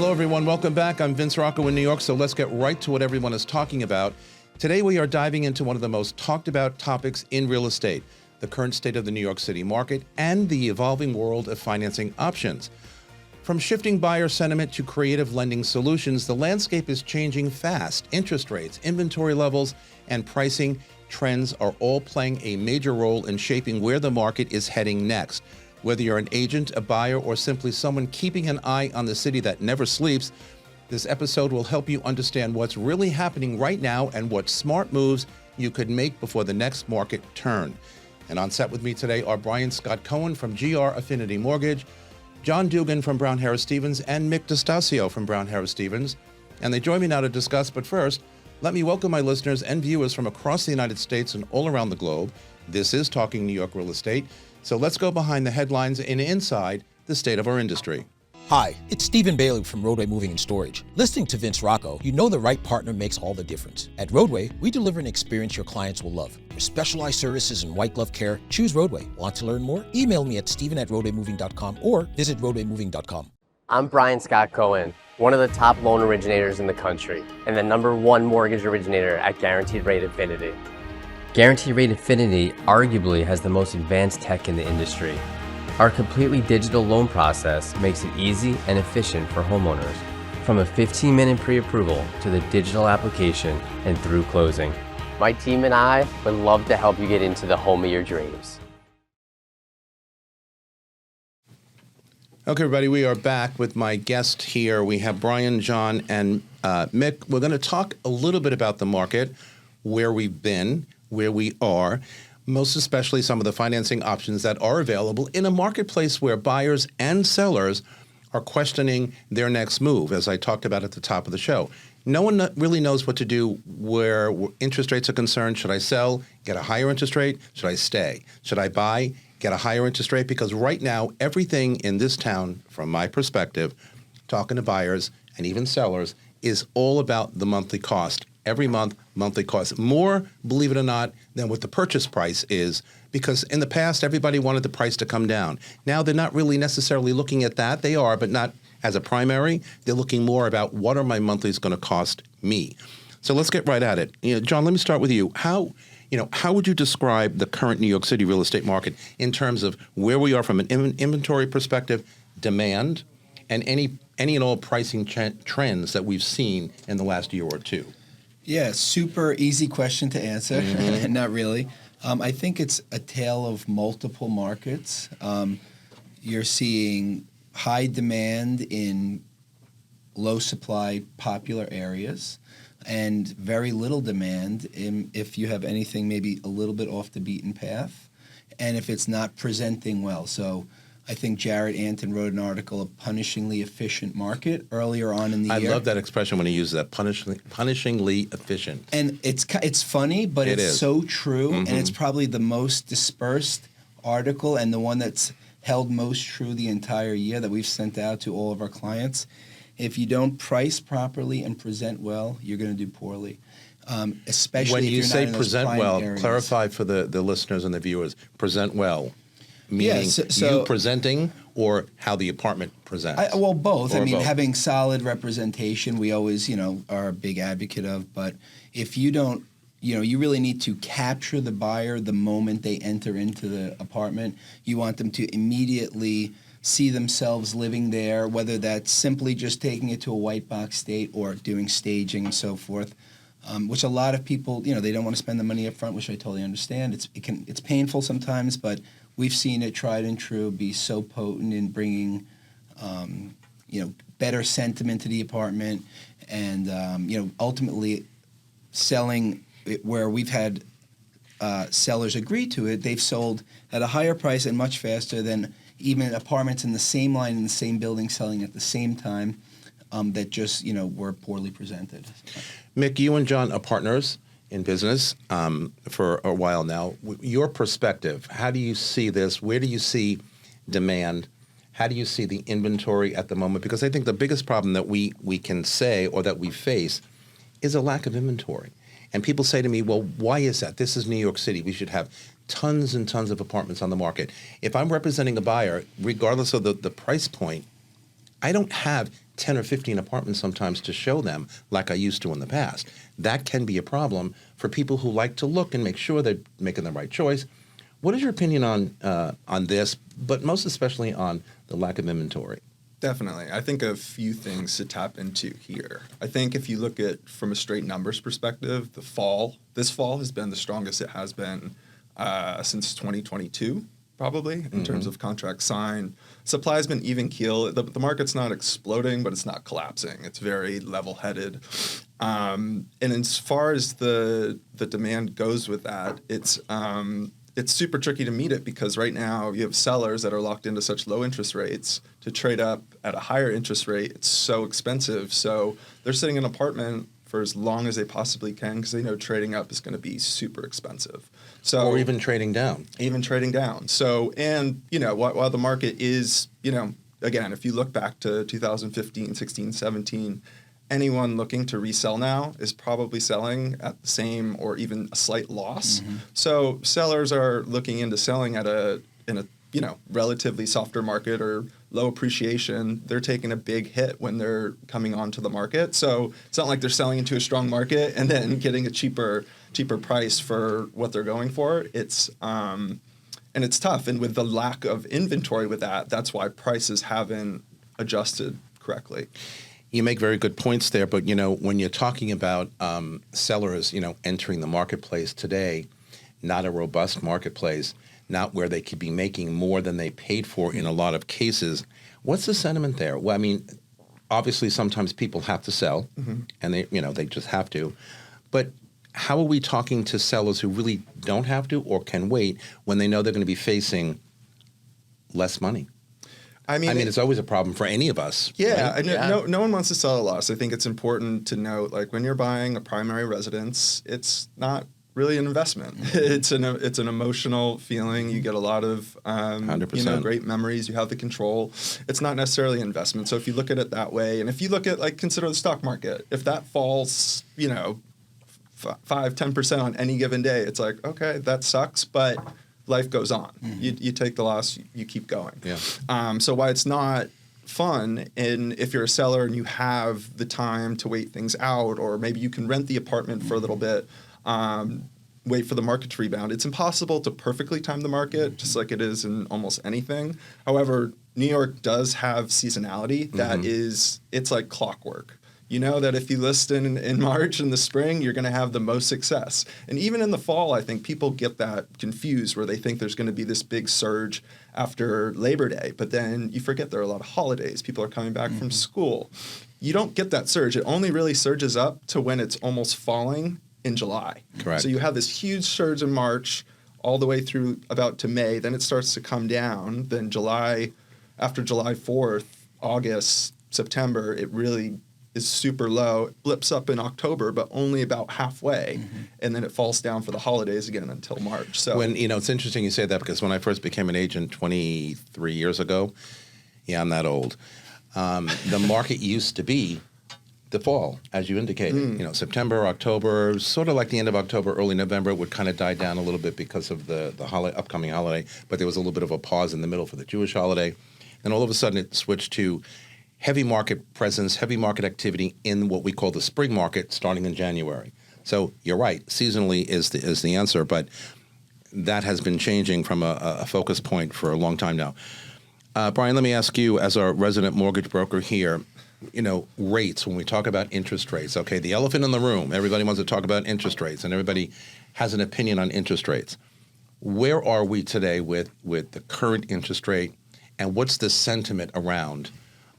Hello, everyone. Welcome back. I'm Vince Rocco in New York, so let's get right to what everyone is talking about. Today, we are diving into one of the most talked about topics in real estate, the current state of the New York City market and the evolving world of financing options. From shifting buyer sentiment to creative lending solutions, the landscape is changing fast. Interest rates, inventory levels, and pricing trends are all playing a major role in shaping where the market is heading next. Whether you're an agent, a buyer, or simply someone keeping an eye on the city that never sleeps, this episode will help you understand what's really happening right now and what smart moves you could make before the next market turn. And on set with me today are Brian Scott Cohen from GR Affinity Mortgage, John Dugan from Brown Harris Stevens, and Mick Distasio from Brown Harris Stevens. And they join me now to discuss, but first, let me welcome my listeners and viewers from across the United States and all around the globe. This is Talking New York Real Estate. So let's go behind the headlines and inside the state of our industry. Hi, it's Stephen Bailey from Roadway Moving and Storage. Listening to Vince Rocco, you know the right partner makes all the difference. At Roadway, we deliver an experience your clients will love. For specialized services and white glove care, choose Roadway. Want to learn more? Email me at steven@roadwaymoving.com or visit roadwaymoving.com. I'm Brian Scott Cohen, one of the top loan originators in the country and the #1 mortgage originator at Guaranteed Rate Affinity. Guaranteed Rate Affinity arguably has the most advanced tech in the industry. Our completely digital loan process makes it easy and efficient for homeowners, from a 15-minute pre-approval to the digital application and through closing. My team and I would love to help you get into the home of your dreams. Okay, everybody, we are back with my guest here. We have Brian, John, and Mick. We're going to talk a little bit about the market, where we've been, where we are, most especially some of the financing options that are available in a marketplace where buyers and sellers are questioning their next move, as I talked about at the top of the show. No one really knows what to do where interest rates are concerned. Should I sell, get a higher interest rate? Should I stay? Should I buy, get a higher interest rate? Because right now, everything in this town, from my perspective, talking to buyers and even sellers, is all about the monthly cost. Every month, monthly cost. More, believe it or not, than what the purchase price is, because in the past, everybody wanted the price to come down. Now, they're not really necessarily looking at that. They are, but not as a primary. They're looking more about what are my monthlies going to cost me. So let's get right at it. John, let me start with you. How would you describe the current New York City real estate market in terms of where we are from an inventory perspective, demand, and any and all pricing trends that we've seen in the last year or two? Yeah, super easy question to answer. Mm-hmm. Not really. I think it's a tale of multiple markets. You're seeing high demand in low supply popular areas and very little demand if you have anything maybe a little bit off the beaten path and if it's not presenting well. So I think Jared Anton wrote an article, A Punishingly Efficient Market, earlier on in the year. I love that expression when he uses that, punishingly efficient. And it's funny, but it's so true, and it's probably the most dispersed article and the one that's held most true the entire year that we've sent out to all of our clients. If you don't price properly and present well, you're going to do poorly. Especially when if you you're say not in those present prime well, areas. clarify for the listeners and the viewers. Present well, meaning you presenting or how the apartment presents. Well, both. Or both. Having solid representation, we always, are a big advocate of. But if you don't, you really need to capture the buyer the moment they enter into the apartment. You want them to immediately see themselves living there, whether that's simply just taking it to a white box state or doing staging and so forth, which a lot of people, they don't want to spend the money up front, which I totally understand. It's painful sometimes, but we've seen it tried and true be so potent in bringing, better sentiment to the apartment and, ultimately selling it where we've had sellers agree to it. They've sold at a higher price and much faster than even apartments in the same line in the same building selling at the same time that just, were poorly presented. Mick, you and John are partners in business for a while now. Your perspective, how do you see this? Where do you see demand? How do you see the inventory at the moment? Because I think the biggest problem that we can say or that we face is a lack of inventory. And people say to me, well, why is that? This is New York City. We should have tons and tons of apartments on the market. If I'm representing a buyer, regardless of the price point, I don't have 10 or 15 apartments sometimes to show them like I used to in the past. That can be a problem for people who like to look and make sure they're making the right choice. What is your opinion on this, but most especially on the lack of inventory? Definitely. I think a few things to tap into here. I think if you look at from a straight numbers perspective, this fall has been the strongest it has been since 2022, probably, in terms of contracts signed. Supply has been even keel. The market's not exploding, but it's not collapsing. It's very level-headed. And as far as the demand goes with that, it's super tricky to meet it because right now you have sellers that are locked into such low interest rates. To trade up at a higher interest rate, it's so expensive. So they're sitting in an apartment for as long as they possibly can because they know trading up is going to be super expensive. So Or even trading down. Even trading down. So, and, while the market is, again, if you look back to 2015, 16, 17, anyone looking to resell now is probably selling at the same or even a slight loss. So sellers are looking into selling in a relatively softer market or low appreciation. They're taking a big hit when they're coming onto the market. So it's not like they're selling into a strong market and then getting a cheaper price for what they're going for. It's and it's tough. And with the lack of inventory with that's why prices haven't adjusted correctly. You make very good points there, but when you're talking about sellers, entering the marketplace today, not a robust marketplace, not where they could be making more than they paid for in a lot of cases. What's the sentiment there? Well, I mean, obviously sometimes people have to sell, and they just have to. But how are we talking to sellers who really don't have to or can wait when they know they're going to be facing less money? I mean, it's always a problem for any of us. Yeah, right? No one wants to sell a loss. I think it's important to note, like when you're buying a primary residence, it's not really an investment. It's an emotional feeling. You get a lot of 100%. Great memories. You have the control. It's not necessarily an investment. So if you look at it that way, and if you look at consider the stock market, if that falls 5-10% on any given day, it's like, okay, that sucks, but life goes on. You take the loss, you keep going. Yeah. So why it's not fun, and if you're a seller and you have the time to wait things out, or maybe you can rent the apartment for a little bit, wait for the market to rebound. It's impossible to perfectly time the market, just like it is in almost anything. However, New York does have seasonality that it's like clockwork. You know that if you list in March and the spring, you're going to have the most success. And even in the fall, I think people get that confused where they think there's going to be this big surge after Labor Day. But then you forget there are a lot of holidays. People are coming back from school. You don't get that surge. It only really surges up to when it's almost falling in July. Correct. So you have this huge surge in March all the way through about to May. Then it starts to come down. Then after July 4th, August, September, it really is super low. It blips up in October, but only about halfway. And then it falls down for the holidays again until March. So it's interesting you say that because when I first became an agent 23 years ago, yeah, I'm that old, the market used to be the fall, as you indicated. September, October, sort of like the end of October, early November, it would kind of die down a little bit because of the upcoming holiday. But there was a little bit of a pause in the middle for the Jewish holiday. And all of a sudden it switched to heavy market presence, heavy market activity in what we call the spring market starting in January. So you're right, seasonally is the answer, but that has been changing from a focus point for a long time now. Brian, let me ask you, as our resident mortgage broker here, rates, when we talk about interest rates, okay, the elephant in the room, everybody wants to talk about interest rates, and everybody has an opinion on interest rates. Where are we today with the current interest rate, and what's the sentiment around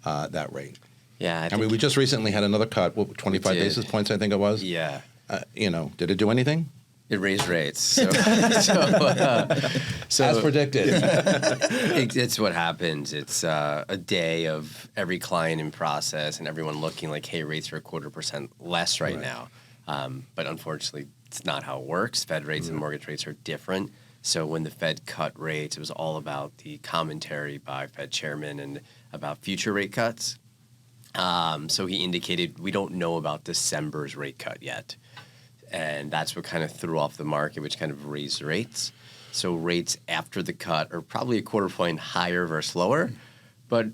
that rate? Yeah, I mean, we just recently had another cut, 25 basis points, I think it was. Yeah. Did it do anything? It raised rates. So as predicted. It's what happens. It's a day of every client in process and everyone looking like, hey, rates are 0.25% less right now. But unfortunately, it's not how it works. Fed rates and mortgage rates are different. So when the Fed cut rates, it was all about the commentary by Fed chairman and about future rate cuts. So he indicated we don't know about December's rate cut yet. And that's what kind of threw off the market, which kind of raised rates. So rates after the cut are probably a 0.25 point higher versus lower. But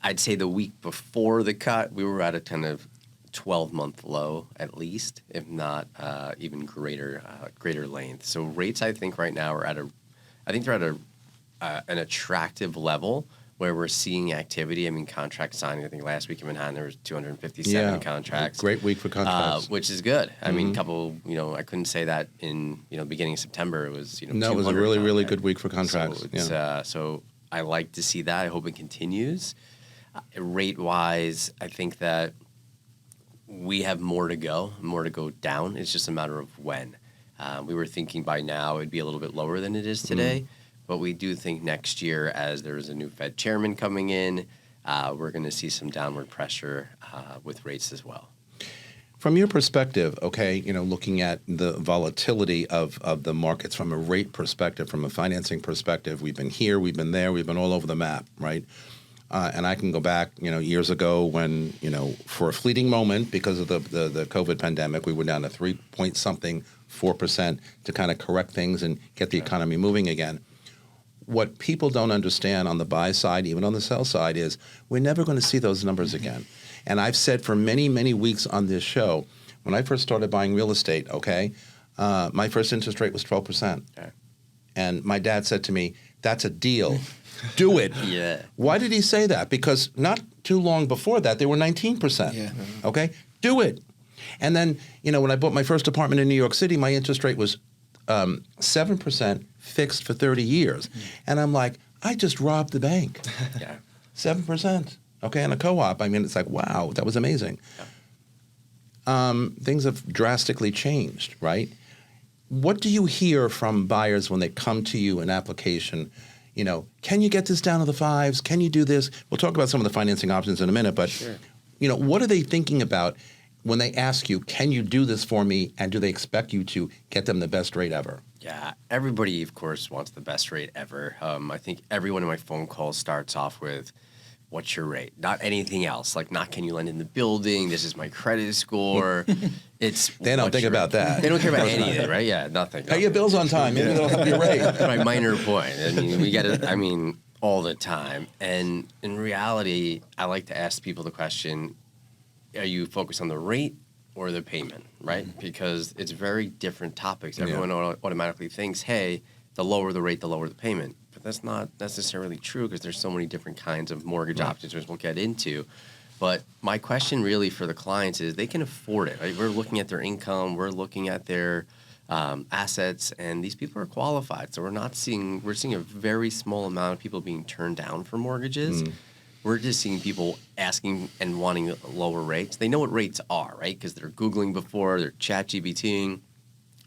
I'd say the week before the cut, we were at a kind of 12-month low at least, if not even greater length. So rates, I think right now are they're at an attractive level where we're seeing activity. I mean, contract signing, I think last week in Manhattan there was 257 contracts. Great week for contracts. Which is good. I mean, I couldn't say that in, beginning of September. It was, No, it was a really, really good week for contracts. So I like to see that. I hope it continues. Rate-wise, I think that we have more to go down. It's just a matter of when. We were thinking by now it'd be a little bit lower than it is today, but we do think next year, as there's a new Fed chairman coming in, we're going to see some downward pressure with rates as well. From your perspective, okay, looking at the volatility of the markets from a rate perspective, from a financing perspective, we've been here, we've been there, we've been all over the map, right? And I can go back, years ago when, for a fleeting moment, because of the COVID pandemic, we were down to 3.4% to kind of correct things and get the economy moving again. What people don't understand on the buy side, even on the sell side, is we're never going to see those numbers again. And I've said for many, many weeks on this show, when I first started buying real estate, okay, my first interest rate was 12%. Okay. And my dad said to me, that's a deal. Do it. Yeah. Why did he say that? Because not too long before that, they were 19%. Yeah. Okay? Do it. And then, when I bought my first apartment in New York City, my interest rate was 7% fixed for 30 years. And I'm like, I just robbed the bank. Yeah. 7%. Okay, and a co-op. I mean, it's like, wow, that was amazing. Yeah. Things have drastically changed, right? What do you hear from buyers when they come to you in application? Can you get this down to the fives? Can you do this? We'll talk about some of the financing options in a minute, but, sure. What are they thinking about when they ask you, can you do this for me? And do they expect you to get them the best rate ever? Yeah, everybody, of course, wants the best rate ever. I think everyone in my phone call starts off with, what's your rate? Not anything else. Like, not can you lend in the building? This is my credit score. They don't think about that. They don't care about anything, right? Yeah, nothing. Pay your bills on time. Maybe they'll help your rate. My minor point. I mean, we get it. All the time. And in reality, I like to ask people the question: are you focused on the rate or the payment? Right? Because it's very different topics. Everyone automatically thinks, hey, the lower the rate, the lower the payment. But that's not necessarily true because there's so many different kinds of mortgage options, which we'll get into. But my question really for the clients is they can afford it. Right? We're looking at their income, we're looking at their assets, and these people are qualified. So we're seeing a very small amount of people being turned down for mortgages. We're just seeing people asking and wanting lower rates. They know what rates are, right? Because they're Googling before, they're ChatGPTing.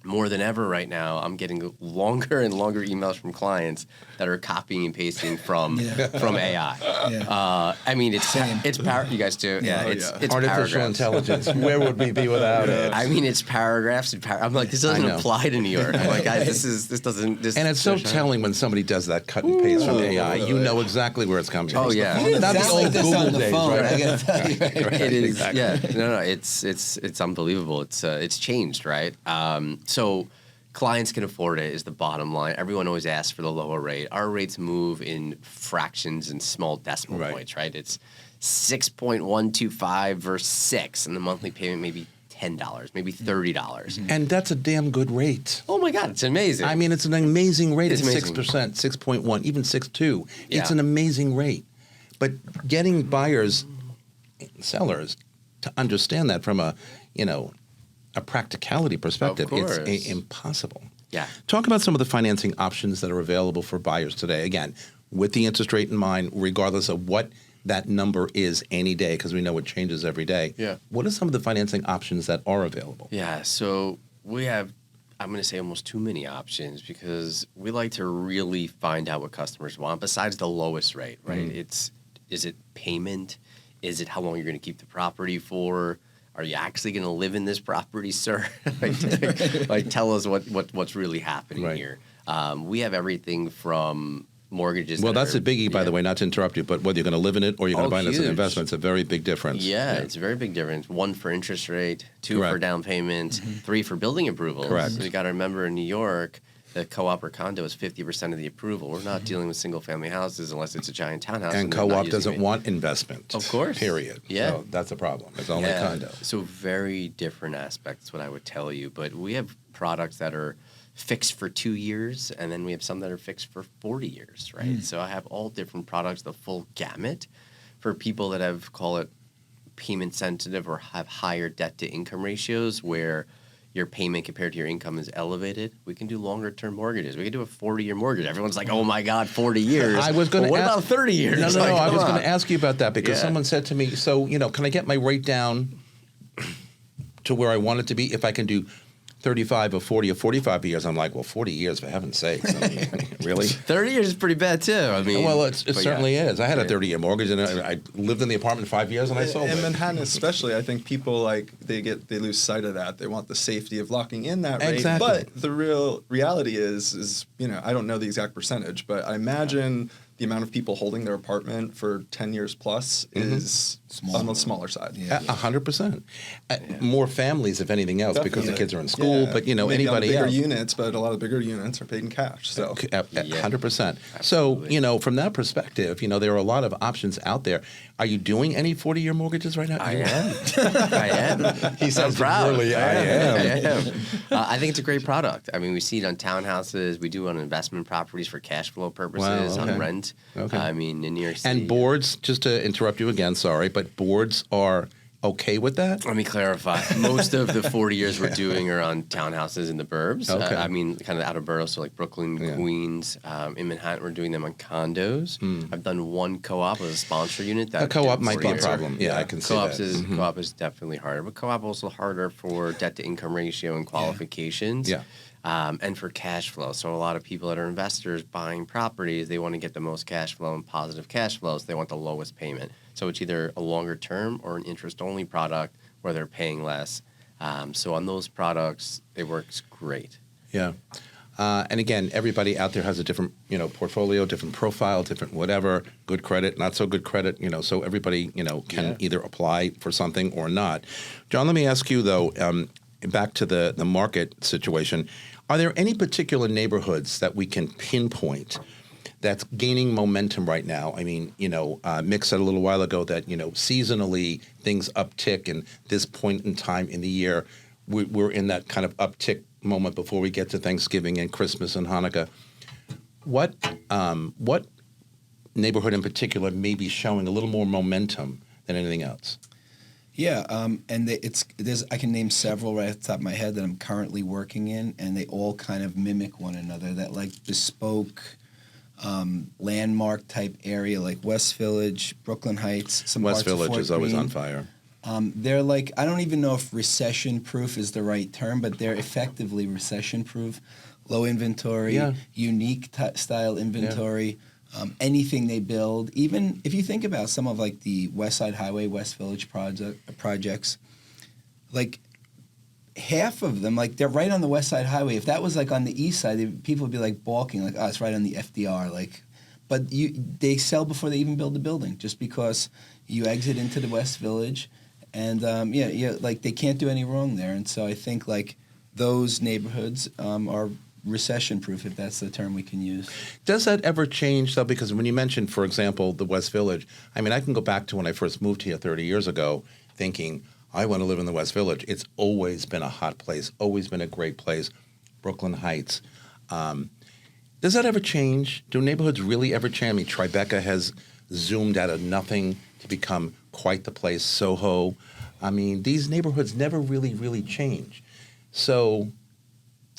More than ever right now, I'm getting longer and longer emails from clients that are copying and pasting from AI. Yeah. It's you guys too. Yeah, it's artificial paragraphs. Intelligence. Where would we be without it? It's paragraphs and I'm like, this doesn't apply to New York. I'm like, guys, this doesn't. And it's so telling when somebody does that cut and paste from AI. You know exactly where it's coming from. Oh yeah, not the old Google days, right? I gotta tell you. Right, it is. Exactly. Yeah, no, it's unbelievable. It's changed, right? So clients can afford it is the bottom line. Everyone always asks for the lower rate. Our rates move in fractions and small decimal points, right? It's 6.125 versus 6, and the monthly payment may be $10, maybe $30. And that's a damn good rate. Oh my God, it's amazing. It's an amazing rate. It's 6%, 6.1, even 6.2. Yeah. It's an amazing rate. But getting buyers, sellers, to understand that from a practicality perspective, it's impossible. Yeah. Talk about some of the financing options that are available for buyers today. Again, with the interest rate in mind, regardless of what that number is any day, because we know it changes every day. Yeah. What are some of the financing options that are available? Yeah. So we have, I'm going to say almost too many options because we like to really find out what customers want besides the lowest rate, right? Is it payment? Is it how long you're going to keep the property for? Are you actually going to live in this property, sir? like, tell us what's really happening here. We have everything from mortgages. Well, that's a biggie, by the way, not to interrupt you, but whether you're going to live in it or you're going to buy it as an investment, it's a very big difference. Yeah, it's a very big difference. 1 for interest rate, 2 for down payment, 3 for building approval. Correct. So you got to remember in New York, The co-op or condo is 50% of the approval. We're not dealing with single-family houses unless it's a giant townhouse. And they're not co-op using doesn't it. want investment. Of course. Period. Yeah. So that's a problem. It's only condo. So very different aspects, what I would tell you. But we have products that are fixed for 2 years, and then we have some that are fixed for 40 years, right? So I have all different products, the full gamut, for people that have, call it, payment sensitive or have higher debt to income ratios where your payment compared to your income is elevated. We can do longer term mortgages. We can do a 40-year mortgage. Everyone's like, oh my God, 40 years. I was going to what about 30 years? No, Like, I come was going on. to ask you about that because Yeah. someone said to me, so, can I get my rate down to where I want it to be if I can do 35 or 40 or 45 years? I'm like, well, 40 years, for heaven's sakes. I mean, really? 30 years is pretty bad too. I mean, Well, it but certainly yeah. is. I had a 30-year mortgage, and I lived in the apartment 5 years, and I sold In it. Manhattan, especially, I think people they lose sight of that. They want the safety of locking in that rate. Exactly. But the real reality is I don't know the exact percentage, but I imagine the amount of people holding their apartment for 10 years plus is on the smaller side. Yeah. 100%. More families, if anything else, because the Definitely. kids are in school. Yeah. But Maybe on anybody bigger else. units, but a lot of bigger units are paid in cash. So 100%. So, Absolutely. from that perspective, there are a lot of options out there. Are you doing any 40-year mortgages right now? I am. I am. He sounds I'm proud. really, I am. I am. I think it's a great product. I mean, we see it on townhouses. We do on investment properties for cash flow purposes, Wow, okay. on rent. Okay. I mean, in New York City. And boards, just to interrupt you again, sorry, but boards are okay with that? Let me clarify. Most of the 40 years we're doing are on townhouses in the burbs. Okay. I mean, kind of out of boroughs, so like Brooklyn, Yeah. Queens. In Manhattan, we're doing them on condos. I've done one co-op as a sponsor unit. That A co-op did might be a 40 years. problem. Yeah, I can see Co-ops that. is co-op is definitely harder, but co-op also harder for debt to income ratio and qualifications. Yeah. And for cash flow. So a lot of people that are investors buying properties, they want to get the most cash flow and positive cash flows. They want the lowest payment. So it's either a longer term or an interest-only product where they're paying less. So on those products, it works great. Yeah. And again, everybody out there has a different, portfolio, different profile, different whatever, good credit, not so good credit, so everybody, can either apply for something or not. John, let me ask you, though, back to the market situation, are there any particular neighborhoods that we can pinpoint that's gaining momentum right now? I mean, Mick said a little while ago that, seasonally things uptick, and this point in time in the year, we're in that kind of uptick moment before we get to Thanksgiving and Christmas and Hanukkah. What neighborhood in particular may be showing a little more momentum than anything else? Yeah, and I can name several right off the top of my head that I'm currently working in, and they all kind of mimic one another. That like bespoke, landmark type area, like West Village, Brooklyn Heights, some West parts of Village Fort is always Greene. on fire. They're like, I don't even know if recession-proof is the right term, but they're effectively recession-proof. Low inventory, Yeah. unique style inventory. Anything they build, even if you think about some of like the West Side Highway, West Village projects, like half of them, like they're right on the West Side Highway. If that was like on the East Side, people would be like balking, like, oh, it's right on the FDR. Like, but they sell before they even build the building, just because you exit into the West Village, and like they can't do any wrong there. And so I think like those neighborhoods are recession-proof, if that's the term we can use. Does that ever change, though? Because when you mentioned, for example, the West Village, I mean, I can go back to when I first moved here 30 years ago thinking, I want to live in the West Village. It's always been a hot place, always been a great place. Brooklyn Heights. Does that ever change? Do neighborhoods really ever change? I mean, Tribeca has zoomed out of nothing to become quite the place, Soho. I mean, these neighborhoods never really, really change. So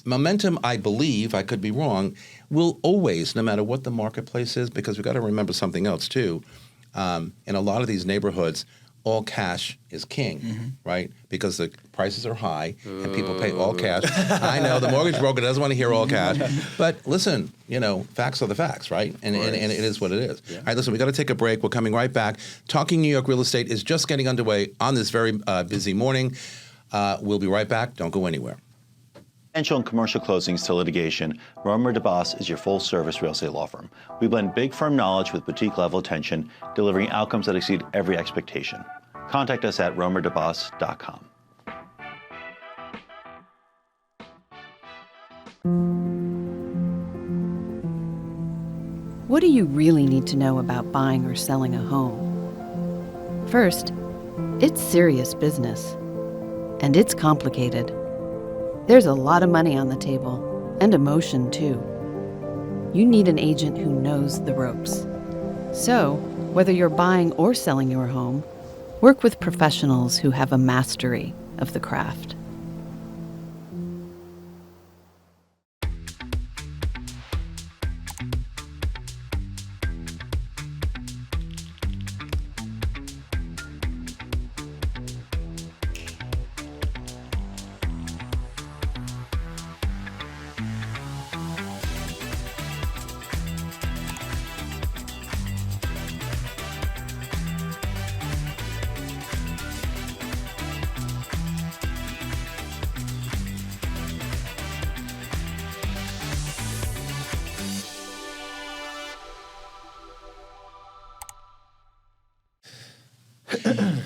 momentum, I believe, I could be wrong, will always, no matter what the marketplace is, because we've got to remember something else too. In a lot of these neighborhoods, all cash is king, right? Because the prices are high and people pay all cash. I know the mortgage broker doesn't want to hear all cash, but listen, facts are the facts, right? And it is what it is. Yeah. All right, listen, we got to take a break. We're coming right back. Talking New York Real Estate is just getting underway on this very busy morning. We'll be right back. Don't go anywhere. Residential and commercial closings to litigation, Romer DeBoss is your full-service real estate law firm. We blend big firm knowledge with boutique-level attention, delivering outcomes that exceed every expectation. Contact us at romerdeboss.com. What do you really need to know about buying or selling a home? First, it's serious business. And it's complicated. There's a lot of money on the table, and emotion too. You need an agent who knows the ropes. So, whether you're buying or selling your home, work with professionals who have a mastery of the craft.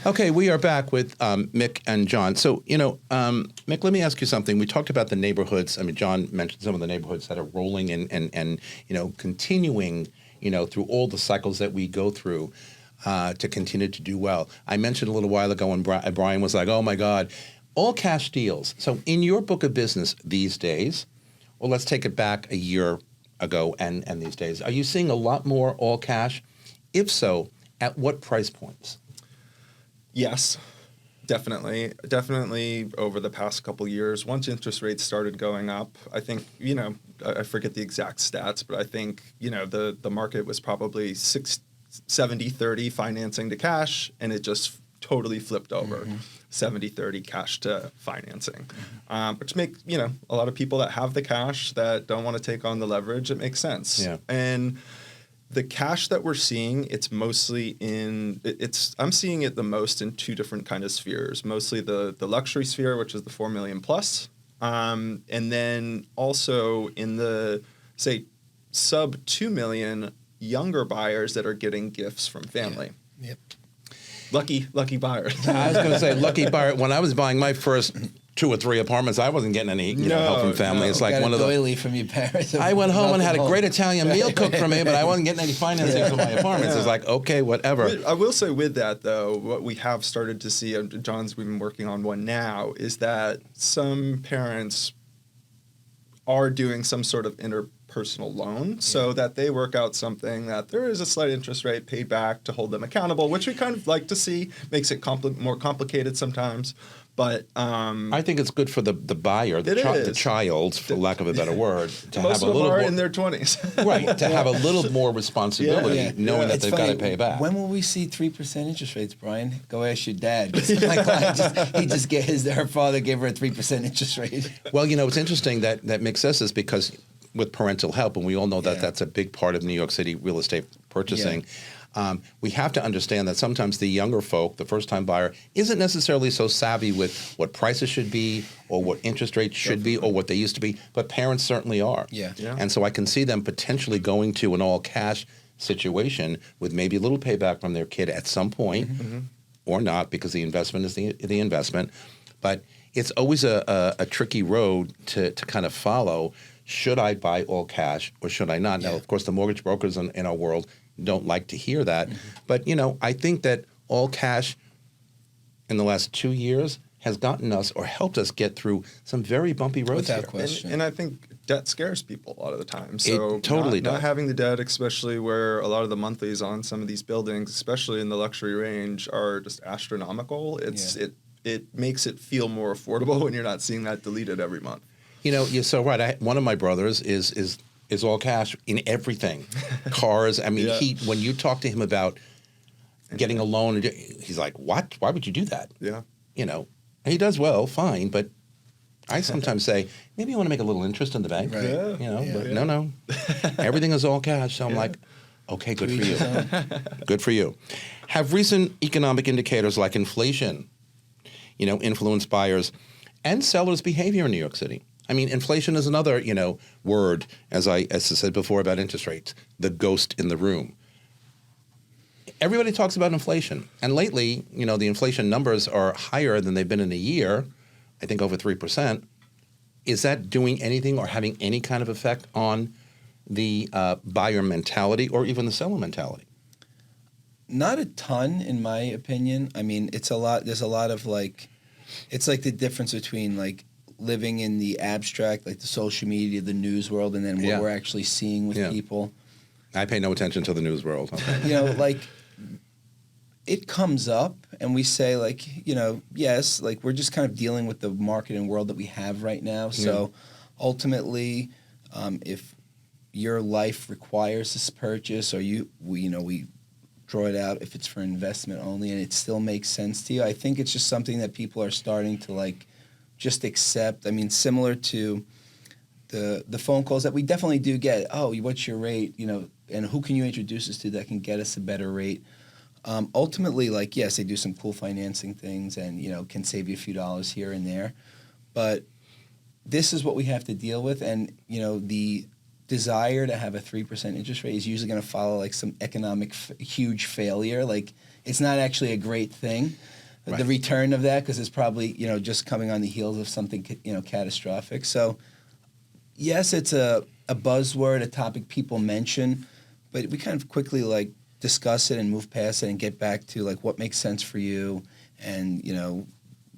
Okay, we are back with Mick and John. So, Mick, let me ask you something. We talked about the neighborhoods. I mean, John mentioned some of the neighborhoods that are rolling and continuing, through all the cycles that we go through to continue to do well. I mentioned a little while ago when Brian was like, oh, my God, all cash deals. So in your book of business these days, well, let's take it back a year ago and these days, are you seeing a lot more all cash? If so, at what price points? Yes, definitely. Definitely over the past couple years, once interest rates started going up, I think, I forget the exact stats, but I think, the market was probably 70-30 financing to cash, and it just totally flipped over. 70-30 cash to financing, which make, a lot of people that have the cash that don't want to take on the leverage, it makes sense. Yeah. And the cash that we're seeing, I'm seeing it the most in two different kind of spheres. Mostly the luxury sphere, which is the 4 million plus, and then also in the, say, sub 2 million younger buyers that are getting gifts from family. Yeah. Yep. Lucky buyers. I was going to say lucky buyer. When I was buying my first 2 or 3 apartments, I wasn't getting any help from family. It's like got one a of the doily from your parents. I went home and had a great Italian meal cooked for me, but I wasn't getting any financing for my apartments. It's like, okay, whatever. I will say with that, though, what we have started to see, we've been working on one now, is that some parents are doing some sort of interpersonal loan so that they work out something that there is a slight interest rate paid back to hold them accountable, which we kind of like to see. Makes it more complicated sometimes. But I think it's good for the buyer, the child, for lack of a better word, to most have a of them little are more, in their 20s. right, to have a little more responsibility, knowing that It's they've got to pay back. When will we see 3% interest rates, Brian? Go ask your dad. My client her father gave her a 3% interest rate. Well, it's interesting that Mick says this because with parental help, and we all know that that's a big part of New York City real estate purchasing. We have to understand that sometimes the younger folk, the first-time buyer, isn't necessarily so savvy with what prices should be or what interest rates should be or what they used to be, but parents certainly are. Yeah. And so I can see them potentially going to an all-cash situation with maybe a little payback from their kid at some point, or not, because the investment is the investment. But it's always a tricky road to kind of follow. Should I buy all cash or should I not? Now, of course, the mortgage brokers in our world don't like to hear that. But, I think that all cash in the last 2 years has gotten us or helped us get through some very bumpy roads Without here. question. And I think debt scares people a lot of the time. So It totally not does. having the debt, especially where a lot of the monthlies on some of these buildings, especially in the luxury range, are just astronomical. It makes it feel more affordable when you're not seeing that deleted every month. You're so right. One of my brothers is all cash in everything. Cars. I mean, when you talk to him about getting a loan, he's like, what? Why would you do that? Yeah. And he does well, fine, but I sometimes say, maybe you want to make a little interest in the bank. Right. Yeah. But no. Everything is all cash. So I'm like, okay, good for you. Good for you. Have recent economic indicators like inflation, influenced buyers and sellers' behavior in New York City? I mean, inflation is another, word, as I said before about interest rates, the ghost in the room. Everybody talks about inflation. And lately, the inflation numbers are higher than they've been in a year, I think over 3%. Is that doing anything or having any kind of effect on the buyer mentality or even the seller mentality? Not a ton, in my opinion. I mean, it's a lot. There's a lot of like, it's like the difference between like living in the abstract, like the social media, the news world, and then what Yeah. we're actually seeing with Yeah. people. I pay no attention to the news world. Okay. You know, like it comes up, and we say like, you know, yes, like we're just kind of dealing with the market and world that we have right now. So ultimately, if your life requires this purchase, or we draw it out if it's for investment only, and it still makes sense to you, I think it's just something that people are starting to like just accept. I mean, similar to the phone calls that we definitely do get. Oh, what's your rate? You know, and who can you introduce us to that can get us a better rate? Ultimately, like, yes, they do some cool financing things and, you know, can save you a few dollars here and there. But this is what we have to deal with. And, you know, the desire to have a 3% interest rate is usually going to follow like some economic huge failure. Like, it's not actually a great thing, the return of that, because it's probably, you know, just coming on the heels of something, you know, catastrophic. So, yes, it's a buzzword, a topic people mention, but we kind of quickly like discuss it and move past it and get back to like what makes sense for you, and, you know,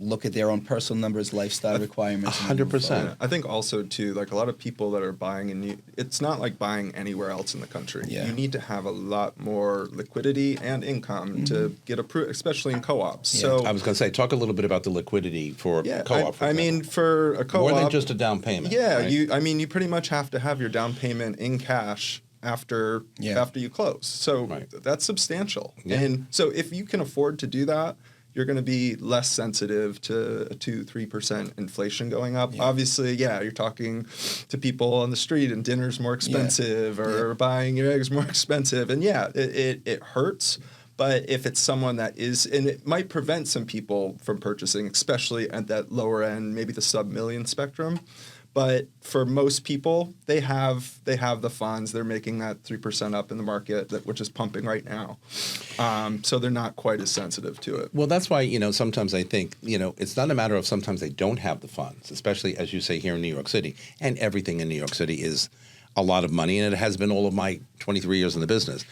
look at their own personal numbers, lifestyle requirements. 100%. I think also too, like a lot of people that are buying it's not like buying anywhere else in the country. Yeah. You need to have a lot more liquidity and income to get approved, especially in co-ops. Yeah. So I was going to say, talk a little bit about the liquidity for co-op. I mean, for a co-op, more than just a down payment. yeah, right? you pretty much have to have your down payment in cash after you close. So that's substantial. Yeah. And so if you can afford to do that, you're going to be less sensitive to a 2-3% inflation going up. Yeah. Obviously, you're talking to people on the street, and dinner's more expensive, or buying your eggs more expensive, and it hurts. But if it's someone that is, and it might prevent some people from purchasing, especially at that lower end, maybe the sub-million spectrum. But for most people, they have the funds. They're making that 3% up in the market, which is pumping right now. So they're not quite as sensitive to it. Well, that's why, you know, sometimes I think, you know, it's not a matter of sometimes they don't have the funds, especially as you say here in New York City. And everything in New York City is a lot of money, and it has been all of my 23 years in the business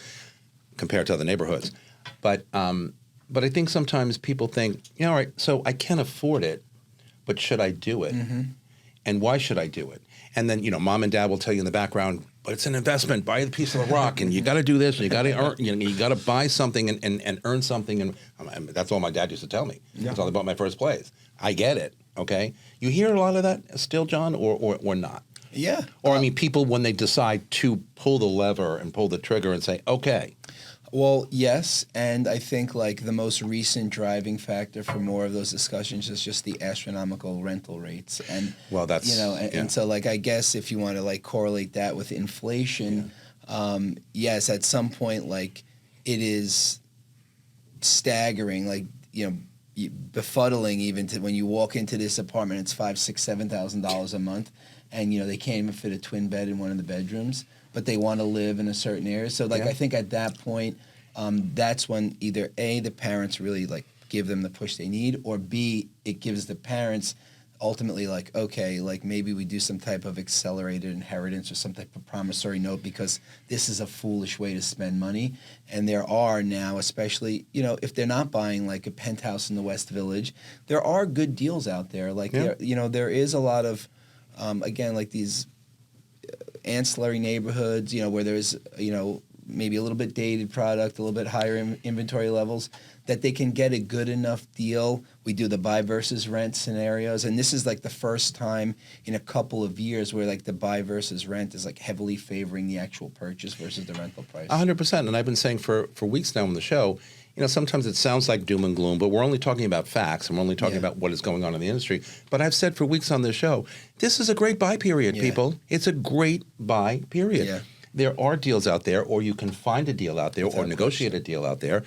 compared to other neighborhoods. But I think sometimes people think, you know, all right, so I can afford it, but should I do it? Mm-hmm. And why should I do it? And then, you know, mom and dad will tell you in the background, but it's an investment. Buy a piece of the rock, and you got to do this, and you got to earn, you got to buy something and earn something. And that's all my dad used to tell me. Yeah. That's all I bought my first place. I get it. Okay, you hear a lot of that still, John, or not? Yeah. Or I mean, people when they decide to pull the lever and pull the trigger and say, okay. Well, yes, and I think like the most recent driving factor for more of those discussions is just the astronomical rental rates, and Well, that's you know, and so like I guess if you want to like correlate that with inflation, yes, at some point like it is staggering, like, you know, befuddling even to when you walk into this apartment, it's $5,000, $6,000, $7,000 a month, and you know they can't even fit a twin bed in one of the bedrooms, but they want to live in a certain area. So like I think at that point, that's when either A, the parents really like give them the push they need, or B, it gives the parents ultimately like, okay, like maybe we do some type of accelerated inheritance or some type of promissory note, because this is a foolish way to spend money. And there are now, especially, you know, if they're not buying like a penthouse in the West Village, there are good deals out there. Like, you know, there is a lot of, again, like these ancillary neighborhoods, you know, where there's, you know, maybe a little bit dated product, a little bit higher inventory levels, that they can get a good enough deal. We do the buy versus rent scenarios, and this is like the first time in a couple of years where like the buy versus rent is like heavily favoring the actual purchase versus the rental price. 100%. And I've been saying for weeks now on the show, you know, sometimes it sounds like doom and gloom, but we're only talking about facts, and we're only talking about what is going on in the industry. But I've said for weeks on this show, this is a great buy period, people. It's a great buy period. Yeah. There are deals out there, or you can find a deal out there, or negotiate a deal out there.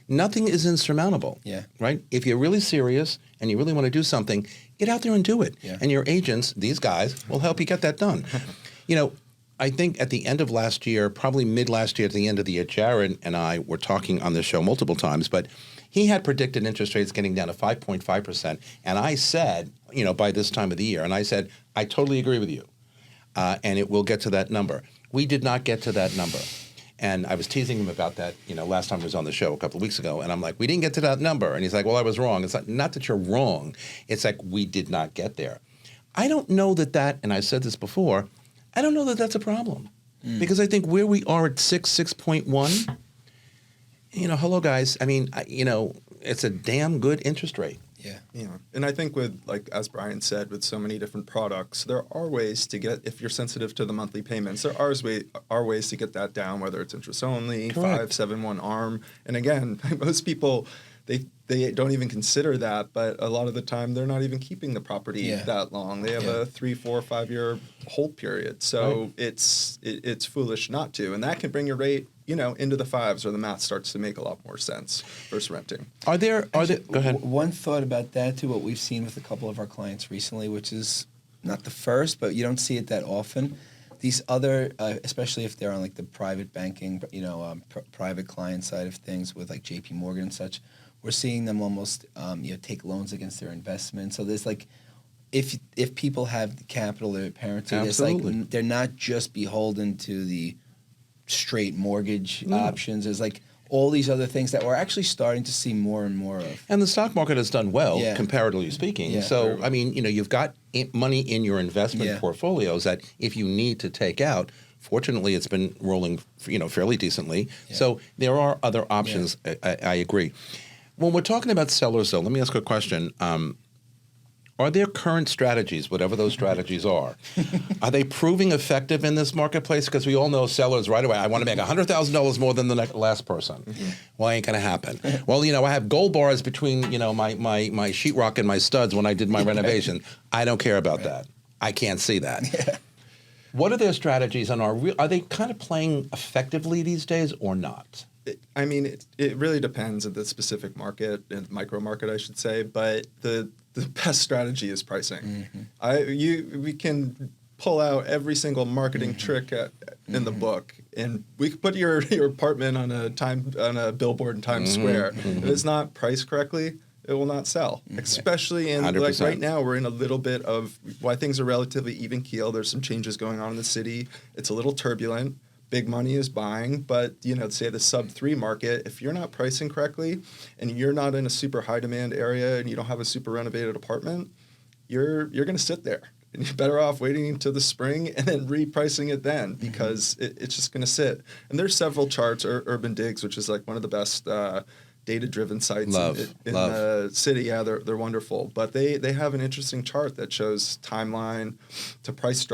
Nothing is insurmountable. Yeah. Right? If you're really serious and you really want to do something, get out there and do it. Yeah. And your agents, these guys, will help you get that done. You know, I think at the end of last year, probably mid last year, at the end of the year, Jared and I were talking on this show multiple times, but he had predicted interest rates getting down to 5.5%. And I said, you know, by this time of the year, and I said, I totally agree with you. And it will get to that number. We did not get to that number. And I was teasing him about that, last time he was on the show a couple of weeks ago. And I'm like, we didn't get to that number. And he's like, well, I was wrong. It's not that you're wrong. It's like we did not get there. I don't know that, and I said this before, I don't know that that's a problem. Because I think where we are at 6.1, hello, guys. I mean, it's a damn good interest rate. Yeah. And I think with, as Brian said, with so many different products, there are ways to get, if you're sensitive to the monthly payments, there are ways to get that down, whether it's interest only, Correct. 5-7-1 ARM. And again, most people, they don't even consider that, but a lot of the time they're not even keeping the property that long. They have a 3, 4, 5 year hold period. So it's foolish not to. And that can bring your rate into the 5s, or the math starts to make a lot more sense versus renting. Are there? Go ahead. One thought about that too, what we've seen with a couple of our clients recently, which is not the first, but you don't see it that often. These other, especially if they're on the private banking, private client side of things with JP Morgan and such, we're seeing them almost take loans against their investment. So there's if people have the capital, their parents, Absolutely. they're not just beholden to the straight mortgage options. There's all these other things that we're actually starting to see more and more of. And the stock market has done well, comparatively speaking. Yeah. So, I mean, you've got money in your investment portfolios that if you need to take out, fortunately, it's been rolling, fairly decently. Yeah. So there are other options. Yeah. I agree. When we're talking about sellers, though, let me ask a question. Are there current strategies, whatever those strategies are they proving effective in this marketplace? Because we all know sellers right away, I want to make $100,000 more than the last person. Mm-hmm. Well, ain't going to happen. Well, I have gold bars between, my sheetrock and my studs when I did my renovation. I don't care about that. I can't see that. Yeah. What are their strategies, and are they kind of playing effectively these days or not? It really depends on the specific market, and micro market, I should say. But the best strategy is pricing. Mm-hmm. We can pull out every single marketing trick in the book, and we could put your apartment on a billboard in Times Square. If it's not priced correctly, it will not sell. Especially in 100%. Right now, we're in a little bit of why things are relatively even keel. There's some changes going on in the city. It's a little turbulent. Big money is buying, but say the sub-3 market, if you're not pricing correctly and you're not in a super high demand area and you don't have a super renovated apartment, you're going to sit there. And you're better off waiting until the spring and then repricing it then, because it's just going to sit. And there's several charts, Urban Digs, which is one of the best data-driven sites in the city. Yeah, they're wonderful. But they have an interesting chart that shows timeline to price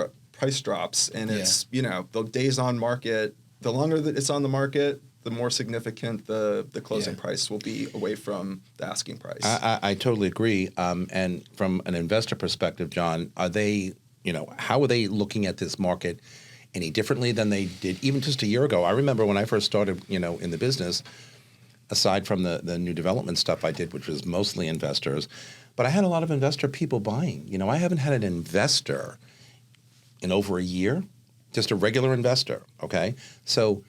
drops, and it's the days on market. The longer that it's on the market, the more significant the closing price will be away from the asking price. I totally agree. And from an investor perspective, John, are they how are they looking at this market any differently than they did even just a year ago? I remember when I first started in the business, aside from the new development stuff I did, which was mostly investors, but I had a lot of investor people buying. I haven't had an investor in over a year, just a regular investor, okay? So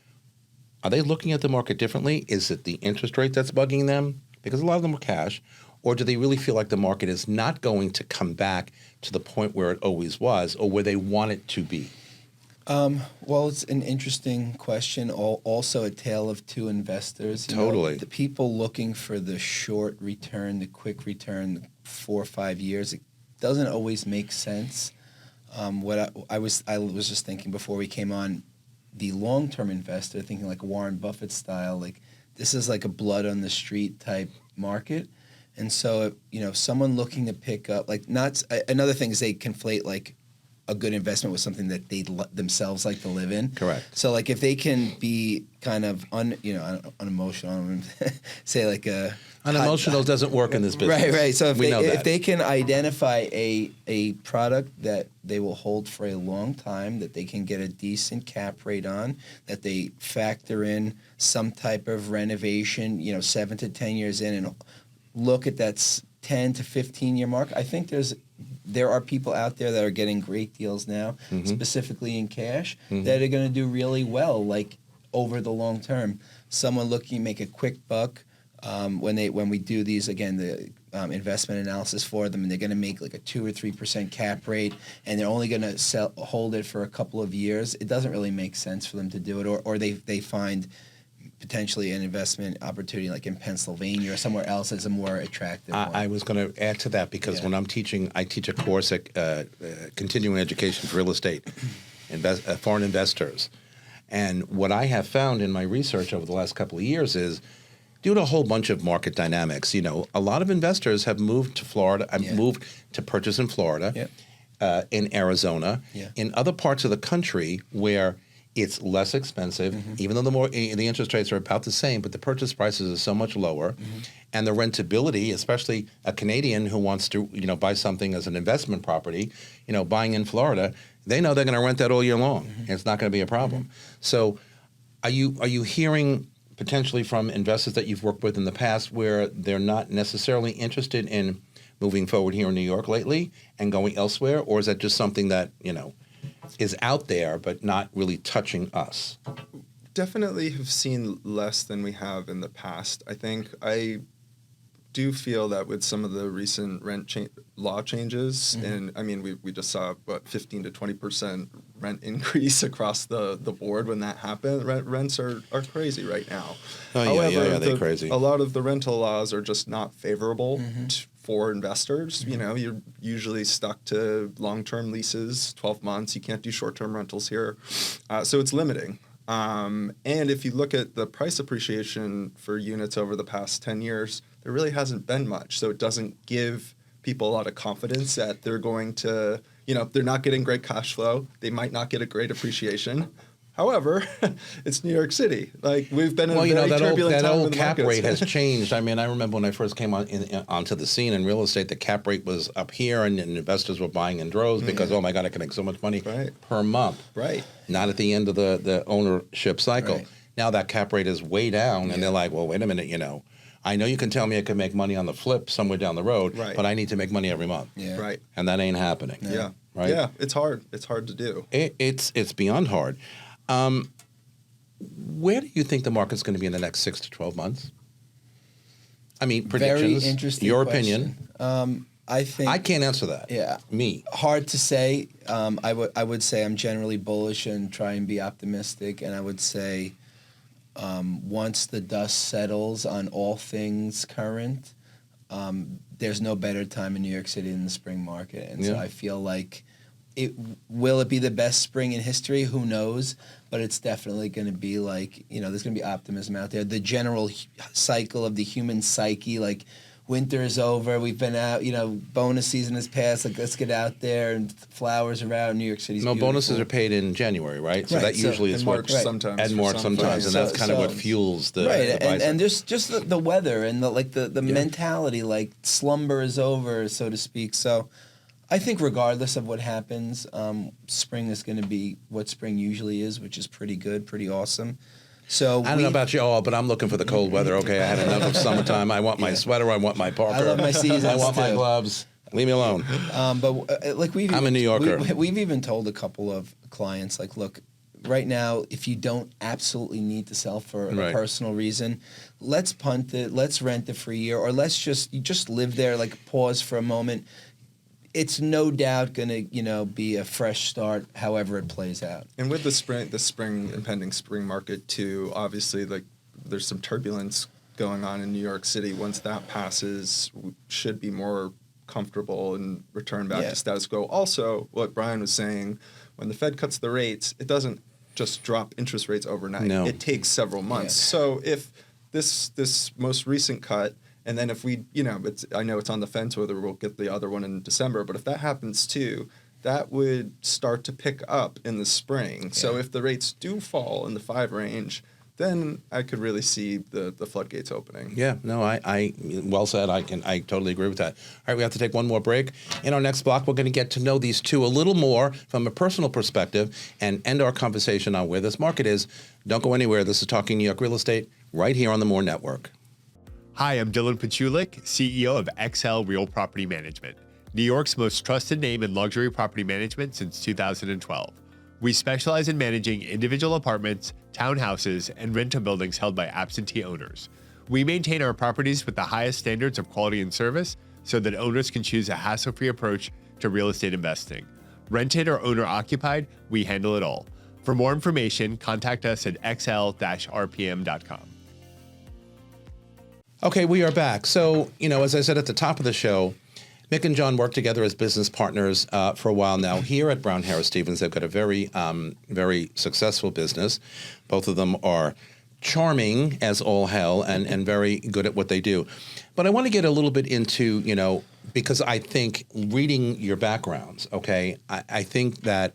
are they looking at the market differently? Is it the interest rate that's bugging them? Because a lot of them are cash. Or do they really feel like the market is not going to come back to the point where it always was, or where they want it to be? Well, it's an interesting question. Also a tale of two investors. Totally. The people looking for the short return, the quick return, the 4 or 5 years, it doesn't always make sense. What I was just thinking before we came on, the long-term investor, thinking like Warren Buffett style, this is like a blood on the street type market. And so, someone looking to pick up, another thing is they conflate a good investment with something that they themselves like to live in. Correct. So if they can be kind of unemotional, say unemotional doesn't work in this business. Right. So if they can identify a product that they will hold for a long time, that they can get a decent cap rate on, that they factor in some type of renovation, 7 to 10 years in, and look at that 10 to 15 year mark, I think there are people out there that are getting great deals now, specifically in cash, that are going to do really well, over the long term. Someone looking to make a quick buck, when we do these, again, the investment analysis for them, and they're going to make like a 2 or 3% cap rate, and they're only going to hold it for a couple of years, it doesn't really make sense for them to do it, or they find potentially an investment opportunity like in Pennsylvania or somewhere else as a more attractive one. I was going to add to that because when I'm teaching, I teach a course at continuing education for real estate, foreign investors. And what I have found in my research over the last couple of years is, due to a whole bunch of market dynamics, a lot of investors have moved to Florida, moved to purchase in Florida, in Arizona, in other parts of the country where it's less expensive, even though the interest rates are about the same, but the purchase prices are so much lower, and the rentability, especially a Canadian who wants to buy something as an investment property, buying in Florida, they know they're going to rent that all year long, and it's not going to be a problem. So, are you hearing potentially from investors that you've worked with in the past where they're not necessarily interested in moving forward here in New York lately and going elsewhere, or is that just something that is out there but not really touching us? Definitely have seen less than we have in the past. I think I do feel that with some of the recent rent law changes, and I mean we just saw 15 to 20% rent increase across the board when that happened. Rents are crazy right now. However, they're crazy. A lot of the rental laws are just not favorable for investors. You're usually stuck to long-term leases, 12 months. You can't do short-term rentals here, so it's limiting. And if you look at the price appreciation for units over the past 10 years, there really hasn't been much. So it doesn't give people a lot of confidence that they're going to, they're not getting great cash flow. They might not get a great appreciation. However, it's New York City. Like, we've been in a very turbulent time. That old in the cap markets. rate has changed. I mean, I remember when I first came onto the scene in real estate, the cap rate was up here, and investors were buying in droves because, oh my God, I can make so much money per month. Right. Not at the end of the ownership cycle. Right. Now that cap rate is way down, and they're like, well, wait a minute, I know you can tell me I can make money on the flip somewhere down the road, but I need to make money every month. Yeah. Right. And that ain't happening. Yeah. Right? Yeah, it's hard. It's hard to do. It's beyond hard. Where do you think the market's going to be in the next 6 to 12 months? I mean, predictions. Very interesting Your question. opinion. I think I can't answer that. Yeah. Me. Hard to say. I would say I'm generally bullish and try and be optimistic, and I would say once the dust settles on all things current, there's no better time in New York City than the spring market. And so I feel like will it be the best spring in history? Who knows? But it's definitely going to be like, there's going to be optimism out there. The general cycle of the human psyche, like winter is over, we've been out, bonus season has passed, like let's get out there, and flowers are out, New York City's beautiful. Bonuses are paid in January, right? So that usually is March what... sometimes. And March sometimes, and that's kind of what fuels the... Right, the and there's just the weather and the mentality, like slumber is over, so to speak. So I think regardless of what happens, spring is going to be what spring usually is, which is pretty good, pretty awesome. So I don't know about you all, but I'm looking for the cold weather. Okay, I had enough of summertime. I want my sweater. I want my parka. I love my seasons I want my too. gloves. Leave me alone. But like I'm a New Yorker. We've even told a couple of clients, like, look, right now, if you don't absolutely need to sell for a personal reason, let's punt it. Let's rent it for a year, or let's just live there. Like, pause for a moment. It's no doubt going to, be a fresh start, however it plays out. And with the impending spring market too, obviously, like, there's some turbulence going on in New York City. Once that passes, we should be more comfortable and return back to status quo. Also, what Brian was saying, when the Fed cuts the rates, it doesn't just drop interest rates overnight. No. It takes several months. Yeah. So if this most recent cut, and then if we, I know it's on the fence whether we'll get the other one in December, but if that happens too, that would start to pick up in the spring. Yeah. So if the rates do fall in the 5 range, then I could really see the floodgates opening. Yeah, no, I well said. I totally agree with that. All right, we have to take one more break. In our next block, we're going to get to know these two a little more from a personal perspective and end our conversation on where this market is. Don't go anywhere. This is Talking New York Real Estate right here on the More Network. Hi, I'm Dylan Pachulik, CEO of XL Real Property Management, New York's most trusted name in luxury property management since 2012. We specialize in managing individual apartments, townhouses, and rental buildings held by absentee owners. We maintain our properties with the highest standards of quality and service so that owners can choose a hassle-free approach to real estate investing. Rented or owner-occupied, we handle it all. For more information, contact us at xl-rpm.com. Okay, we are back. So, as I said at the top of the show, Mick and John work together as business partners for a while now. Here at Brown Harris Stevens, they've got a very, very successful business. Both of them are charming as all hell and very good at what they do. But I want to get a little bit into, because I think reading your backgrounds, okay, I think that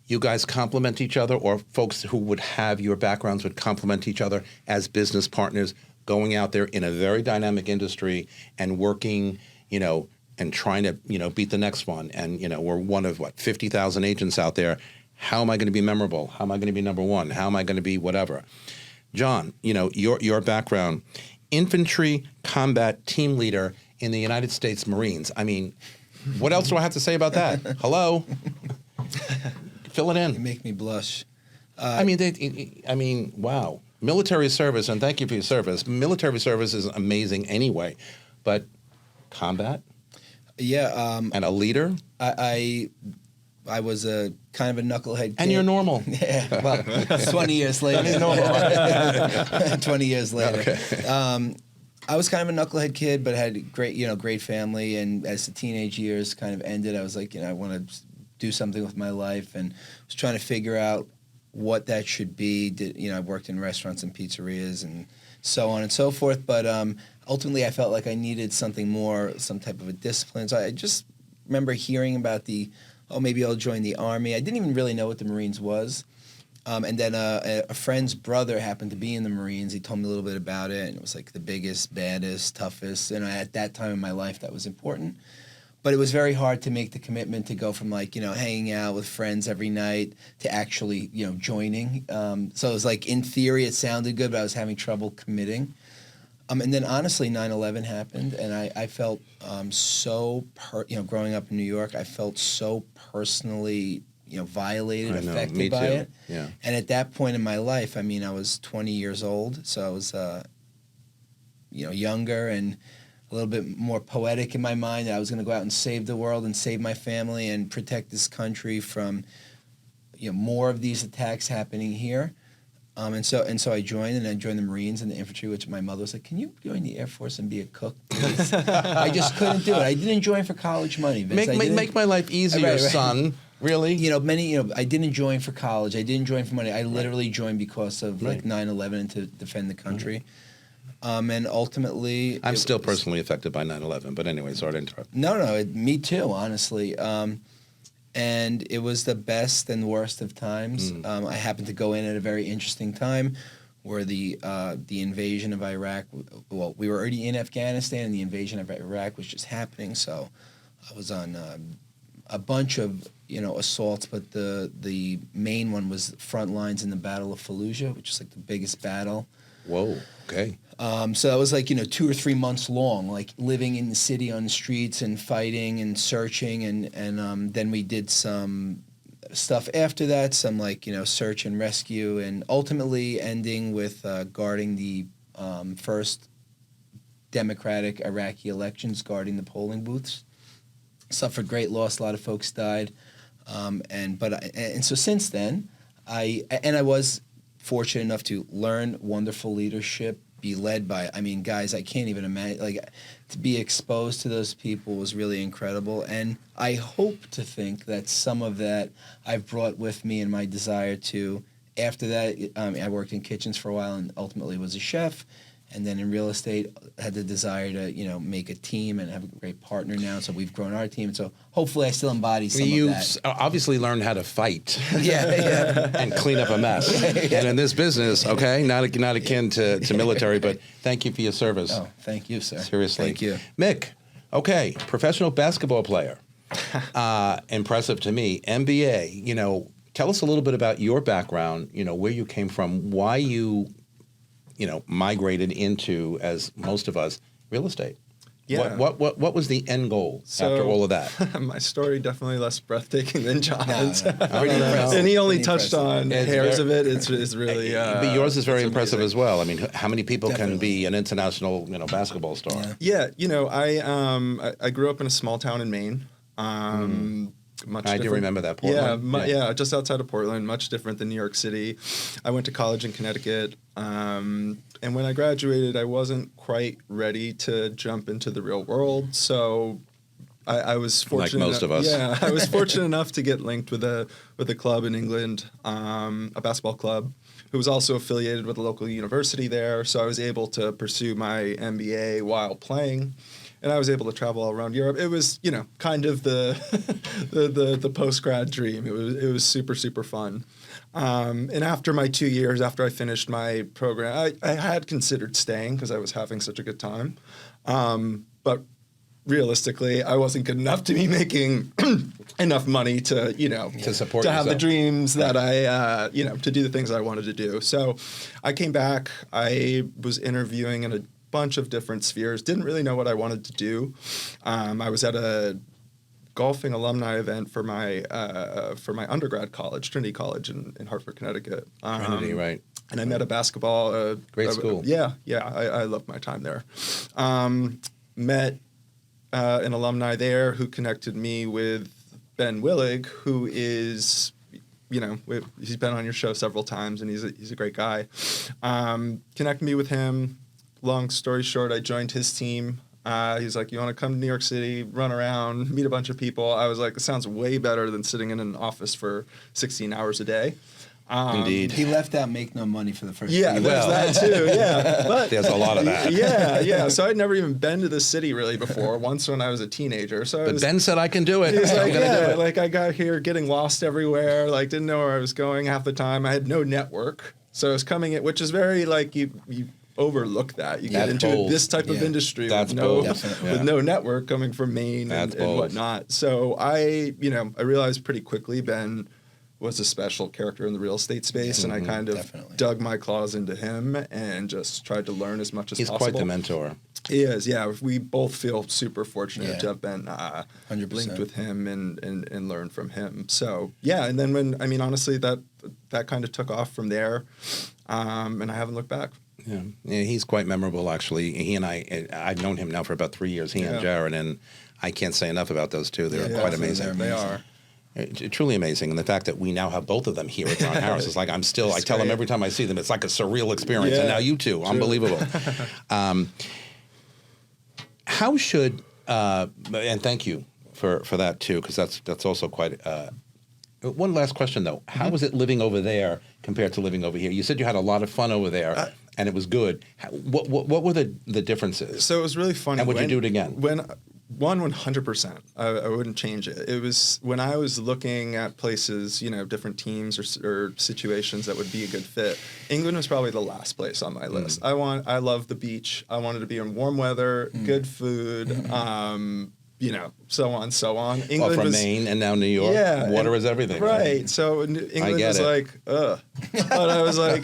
you guys complement each other, or folks who would have your backgrounds would complement each other as business partners, going out there in a very dynamic industry and working, and trying to, beat the next one. And, we're one of, 50,000 agents out there. How am I going to be memorable? How am I going to be number one? How am I going to be whatever? John, your background, infantry combat team leader in the United States Marines. I mean, what else do I have to say about that? Hello? Fill it in. You make me blush. Wow. Military service, and thank you for your service. Military service is amazing anyway, but combat? Yeah. And a leader? I was a kind of a knucklehead kid. And you're normal. Yeah, well, 20 years later. 20 years later. Okay. I was kind of a knucklehead kid, but had great family. And as the teenage years kind of ended, I was like, I want to do something with my life, and was trying to figure out what that should be. I worked in restaurants and pizzerias and so on and so forth. But ultimately, I felt like I needed something more, some type of a discipline. So I just remember hearing about maybe I'll join the Army. I didn't even really know what the Marines was. And then a friend's brother happened to be in the Marines. He told me a little bit about it, and it was like the biggest, baddest, toughest. And at that time in my life, that was important. But it was very hard to make the commitment to go from hanging out with friends every night to actually, joining. So it was like, in theory, it sounded good, but I was having trouble committing. And then honestly, 9/11 happened, and I felt growing up in New York, I felt so personally, violated, affected by it. Yeah. And at that point in my life, I was 20 years old, so I was, younger and a little bit more poetic in my mind. I was going to go out and save the world and save my family and protect this country from, more of these attacks happening here. And so I joined, and I joined the Marines and the infantry, which my mother was like, "Can you join the Air Force and be a cook, please?" I just couldn't do it. I didn't join for college money, Vince. Make my life easier, Right. son. Really? I didn't join for college. I didn't join for money. I literally joined because of 9/11 and to defend the country. And ultimately, I'm still personally affected by 9/11, but anyway, sorry to interrupt. No, me too, honestly. And it was the best and worst of times. I happened to go in at a very interesting time where the invasion of Iraq, well, we were already in Afghanistan, and the invasion of Iraq was just happening. So I was on a bunch of assaults, but the main one was front lines in the Battle of Fallujah, which is like the biggest battle. Whoa. Okay. So that was 2 or 3 months long, living in the city on the streets and fighting and searching, and then we did some stuff after that, some search and rescue, and ultimately ending with guarding the first democratic Iraqi elections, guarding the polling booths. Suffered great loss, a lot of folks died, and so since then, I was fortunate enough to learn wonderful leadership, be led by, guys I can't even imagine, to be exposed to those people was really incredible. And I hope to think that some of that I've brought with me in my desire to, after that, I worked in kitchens for a while and ultimately was a chef. And then in real estate, had the desire to, make a team and have a great partner now. So we've grown our team. So hopefully I still embody some of that. You've obviously learned how to fight. Yeah. And clean up a mess. Yeah. And in this business, okay, not akin to military, but thank you for your service. Oh, thank you, sir. Seriously. Thank you. Mick, okay, professional basketball player. Impressive to me. MBA, tell us a little bit about your background, where you came from, why you migrated into, as most of us, real estate. Yeah. What was the end goal after all of that? My story definitely less breathtaking than John's. No. Pretty impressive. And he only Pretty touched on It's hairs very- of it. It's really. But yours is very it's impressive amazing. as well. I mean, how many people can Definitely. be an international, basketball star? Yeah. Yeah, I grew up in a small town in Maine. Much I do different- remember that, Portland. Yeah, just outside of Portland, much different than New York City. I went to college in Connecticut, and when I graduated, I wasn't quite ready to jump into the real world. So I was fortunate. Like most of us. Yeah, I was fortunate enough to get linked with a club in England, a basketball club, who was also affiliated with a local university there. So I was able to pursue my MBA while playing. And I was able to travel all around Europe. It was, kind of the the post grad dream. It was super, super fun. And after my 2 years, after I finished my program, I had considered staying because I was having such a good time. But realistically, I wasn't good enough to be making enough money to, To support to have the yourself. dreams that I, to do the things I wanted to do. So I came back. I was interviewing in a bunch of different spheres. Didn't really know what I wanted to do. I was at a golfing alumni event for my undergrad college, Trinity College in Hartford, Connecticut. Trinity, right. And I met a basketball. Great school. Yeah. I loved my time there. Met an alumni there who connected me with Ben Willig, who is, he's been on your show several times, and he's a great guy. Connected me with him. Long story short, I joined his team. He's like, you want to come to New York City, run around, meet a bunch of people? I was like, it sounds way better than sitting in an office for 16 hours a day. Indeed. He left out make no money for the first Yeah, few there's Well. that too. Yeah, but There's a lot of that. yeah. So I'd never even been to the city really before. Once when I was a teenager. So I But was, Ben said I can do it. he was I'm like, gonna do yeah, it. like I got here getting lost everywhere. Like didn't know where I was going half the time. I had no network, so I was coming in, which is very like you overlook that. You get That's into bold. this type of Yeah. industry That's with no bold. Definitely. with Yeah. no network coming from Maine That's and bold. whatnot. So I realized pretty quickly Ben was a special character in the real estate space, and I kind of Definitely. dug my claws into him and just tried to learn as much as He's possible. quite the mentor. He is, yeah. We both feel super fortunate Yeah. to have been 100%. linked with him and learned from him. So yeah, and then honestly, that kind of took off from there, and I haven't looked back. Yeah, he's quite memorable, actually. He and I've known him now for about 3 years, he and Yeah. Jared, and I can't say enough about those two. They're Yeah, quite definitely. amazing. They're They amazing. are. Truly amazing. And the fact that we now have both of them here at John Harris is like, I tell them great. every time I see them, it's like a surreal experience. And Yeah, now you two, unbelievable. How should, and thank you for that too, because that's also quite, one last question though. How was it living over there compared to living over here? You said you had a lot of fun over there and it was good. What were the differences? So it was really funny. And would you do it again? When 100%. I wouldn't change it. It was when I was looking at places, different teams or situations that would be a good fit. England was probably the last place on my list. I love the beach. I wanted to be in warm weather, good food, so on. England Well, from was, Maine and now New York, yeah, water and- is everything. Right. So England get was it. like, ugh. But I was like,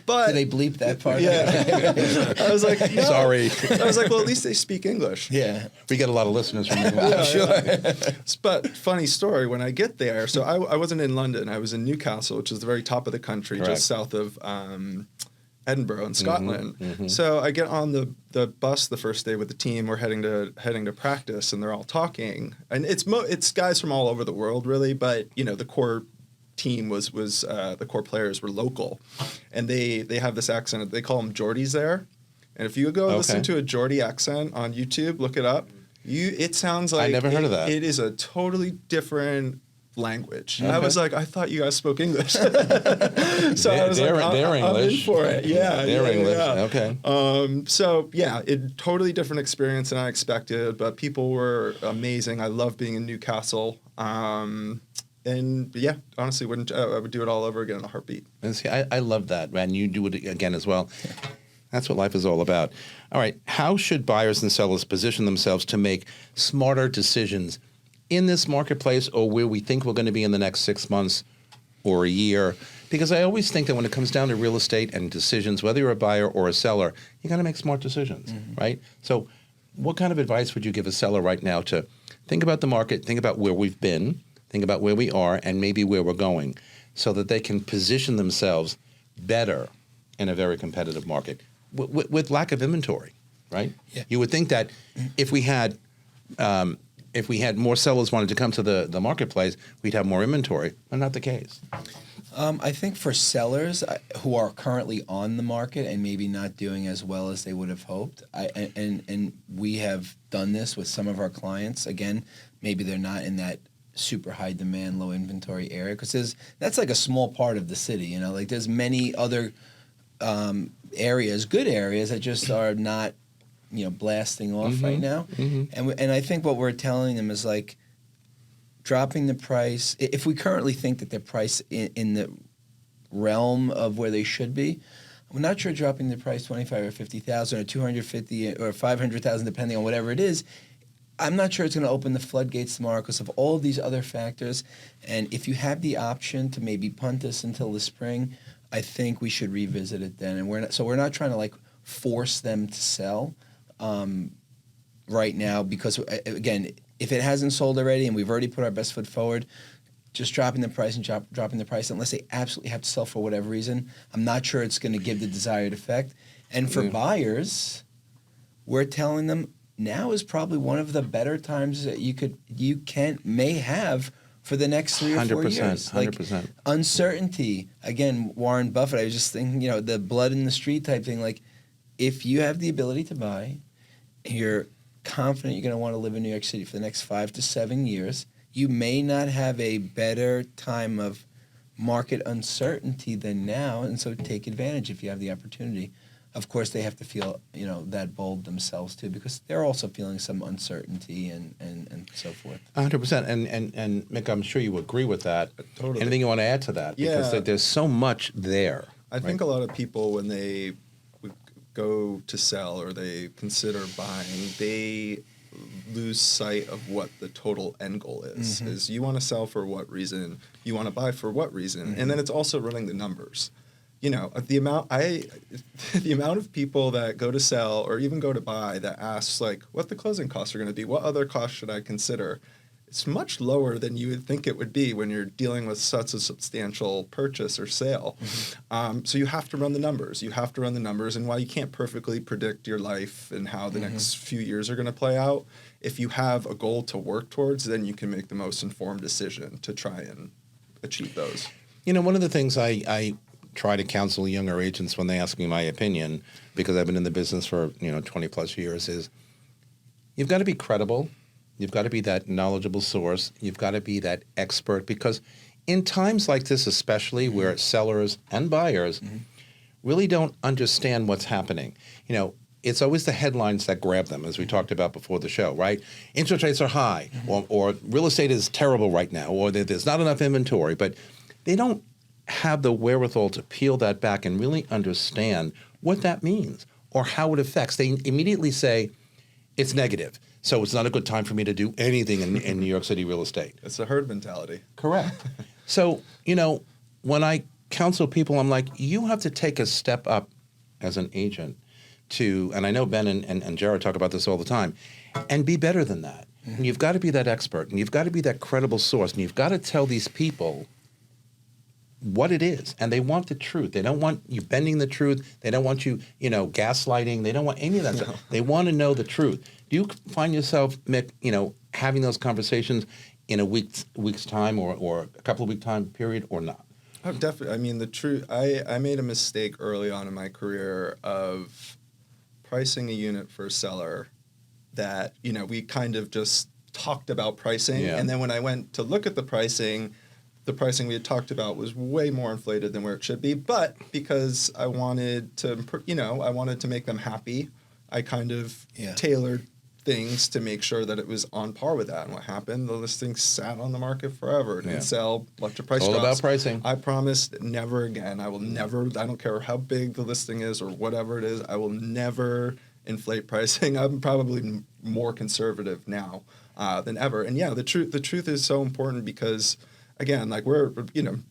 but Did they bleep that part? yeah. I was like, no. Sorry. I was like, well, at least they speak English. Yeah. We get a lot of listeners from England. But funny story, when I get there, so I wasn't in London. I was in Newcastle, which is the very top of the country, Correct. just south of Edinburgh in Scotland. So I get on the bus the first day with the team. We're heading to practice, and they're all talking. And it's guys from all over the world, really. But the core team was the core players were local, and they have this accent. They call them Geordies there. And if you go listen to a Geordie accent on YouTube, look it up. It sounds like I never heard of that. It is a totally different language. I was like, I thought you guys spoke English. So I was They're like, I'm in English. for it. Yeah, They're yeah, English. yeah. Okay. So yeah, it totally different experience than I expected, but people were amazing. I love being in Newcastle. And yeah, honestly, I would do it all over again in a heartbeat. And see, I love that, man. You do it again as well. That's what life is all about. All right. How should buyers and sellers position themselves to make smarter decisions in this marketplace or where we think we're going to be in the next 6 months or a year? Because I always think that when it comes down to real estate and decisions, whether you're a buyer or a seller, you got to make smart decisions, right? So what kind of advice would you give a seller right now to think about the market, think about where we've been, think about where we are, and maybe where we're going, so that they can position themselves better in a very competitive market with lack of inventory, right? Yeah. You would think that if we had more sellers wanted to come to the marketplace, we'd have more inventory, but not the case. I think for sellers who are currently on the market and maybe not doing as well as they would have hoped, and we have done this with some of our clients. Again, maybe they're not in that super high demand, low inventory area, because that's like a small part of the city. You know, like there's many other areas, good areas that just are not, blasting off right now. And I think what we're telling them is like, dropping the price, if we currently think that they're priced in the realm of where they should be, I'm not sure dropping the price 25 or 50,000 or 250 or 500,000, depending on whatever it is, I'm not sure it's going to open the floodgates tomorrow because of all of these other factors. And if you have the option to maybe punt this until the spring, I think we should revisit it then. And we're not trying to like force them to sell right now, because again, if it hasn't sold already and we've already put our best foot forward, just dropping the price and dropping the price, unless they absolutely have to sell for whatever reason, I'm not sure it's going to give the desired effect. And for buyers, we're telling them now is probably one of the better times that you may have for the next 3 or 4 years. 100%. Uncertainty. Again, Warren Buffett, I was just thinking, the blood in the street type thing. Like, if you have the ability to buy, you're confident you're going to want to live in New York City for the next 5 to 7 years, you may not have a better time of market uncertainty than now, and so take advantage if you have the opportunity. Of course, they have to feel, that bold themselves too, because they're also feeling some uncertainty and so forth. 100%. And Mick, I'm sure you agree with that. Totally. Anything you want to add to that? Because there's so much there. I think a lot of people, when they go to sell or they consider buying, they lose sight of what the total end goal is. Is you want to sell for what reason? You want to buy for what reason? And then it's also running the numbers. The amount of people that go to sell or even go to buy that asks like what the closing costs are going to be, what other costs should I consider? It's much lower than you would think it would be when you're dealing with such a substantial purchase or sale. So you have to run the numbers. And while you can't perfectly predict your life and how the next few years are going to play out, if you have a goal to work towards, then you can make the most informed decision to try and achieve those. One of the things I try to counsel younger agents when they ask me my opinion, because I've been in the business for 20 plus years, is you've got to be credible. You've got to be that knowledgeable source. You've got to be that expert, because in times like this, especially where sellers and buyers really don't understand what's happening, it's always the headlines that grab them, as we talked about before the show, right? Interest rates are high, or real estate is terrible right now, or there's not enough inventory, but they don't have the wherewithal to peel that back and really understand what that means or how it affects. They immediately say it's negative, so it's not a good time for me to do anything in New York City real estate. It's a herd mentality. Correct. So, when I counsel people, I'm like, you have to take a step up as an agent and I know Ben and Jared talk about this all the time, and be better than that. And you've got to be that expert, and you've got to be that credible source, and you've got to tell these people what it is, and they want the truth. They don't want you bending the truth. They don't want you, gaslighting. They don't want any of that stuff. They want to know the truth. Do you find yourself, Mick, having those conversations in a week's time or a couple of week time period, or not? Oh, definitely. I mean, the truth. I made a mistake early on in my career of pricing a unit for a seller that we kind of just talked about pricing, and then when I went to look at the pricing we had talked about was way more inflated than where it should be. But because I wanted to make them happy, I kind of tailored things to make sure that it was on par with that. And what happened? The listing sat on the market forever. It didn't sell. Left your price all drops. about pricing. I promised never again. I will never. I don't care how big the listing is or whatever it is. I will never inflate pricing. I'm probably more conservative now than ever. And the truth is so important because again, like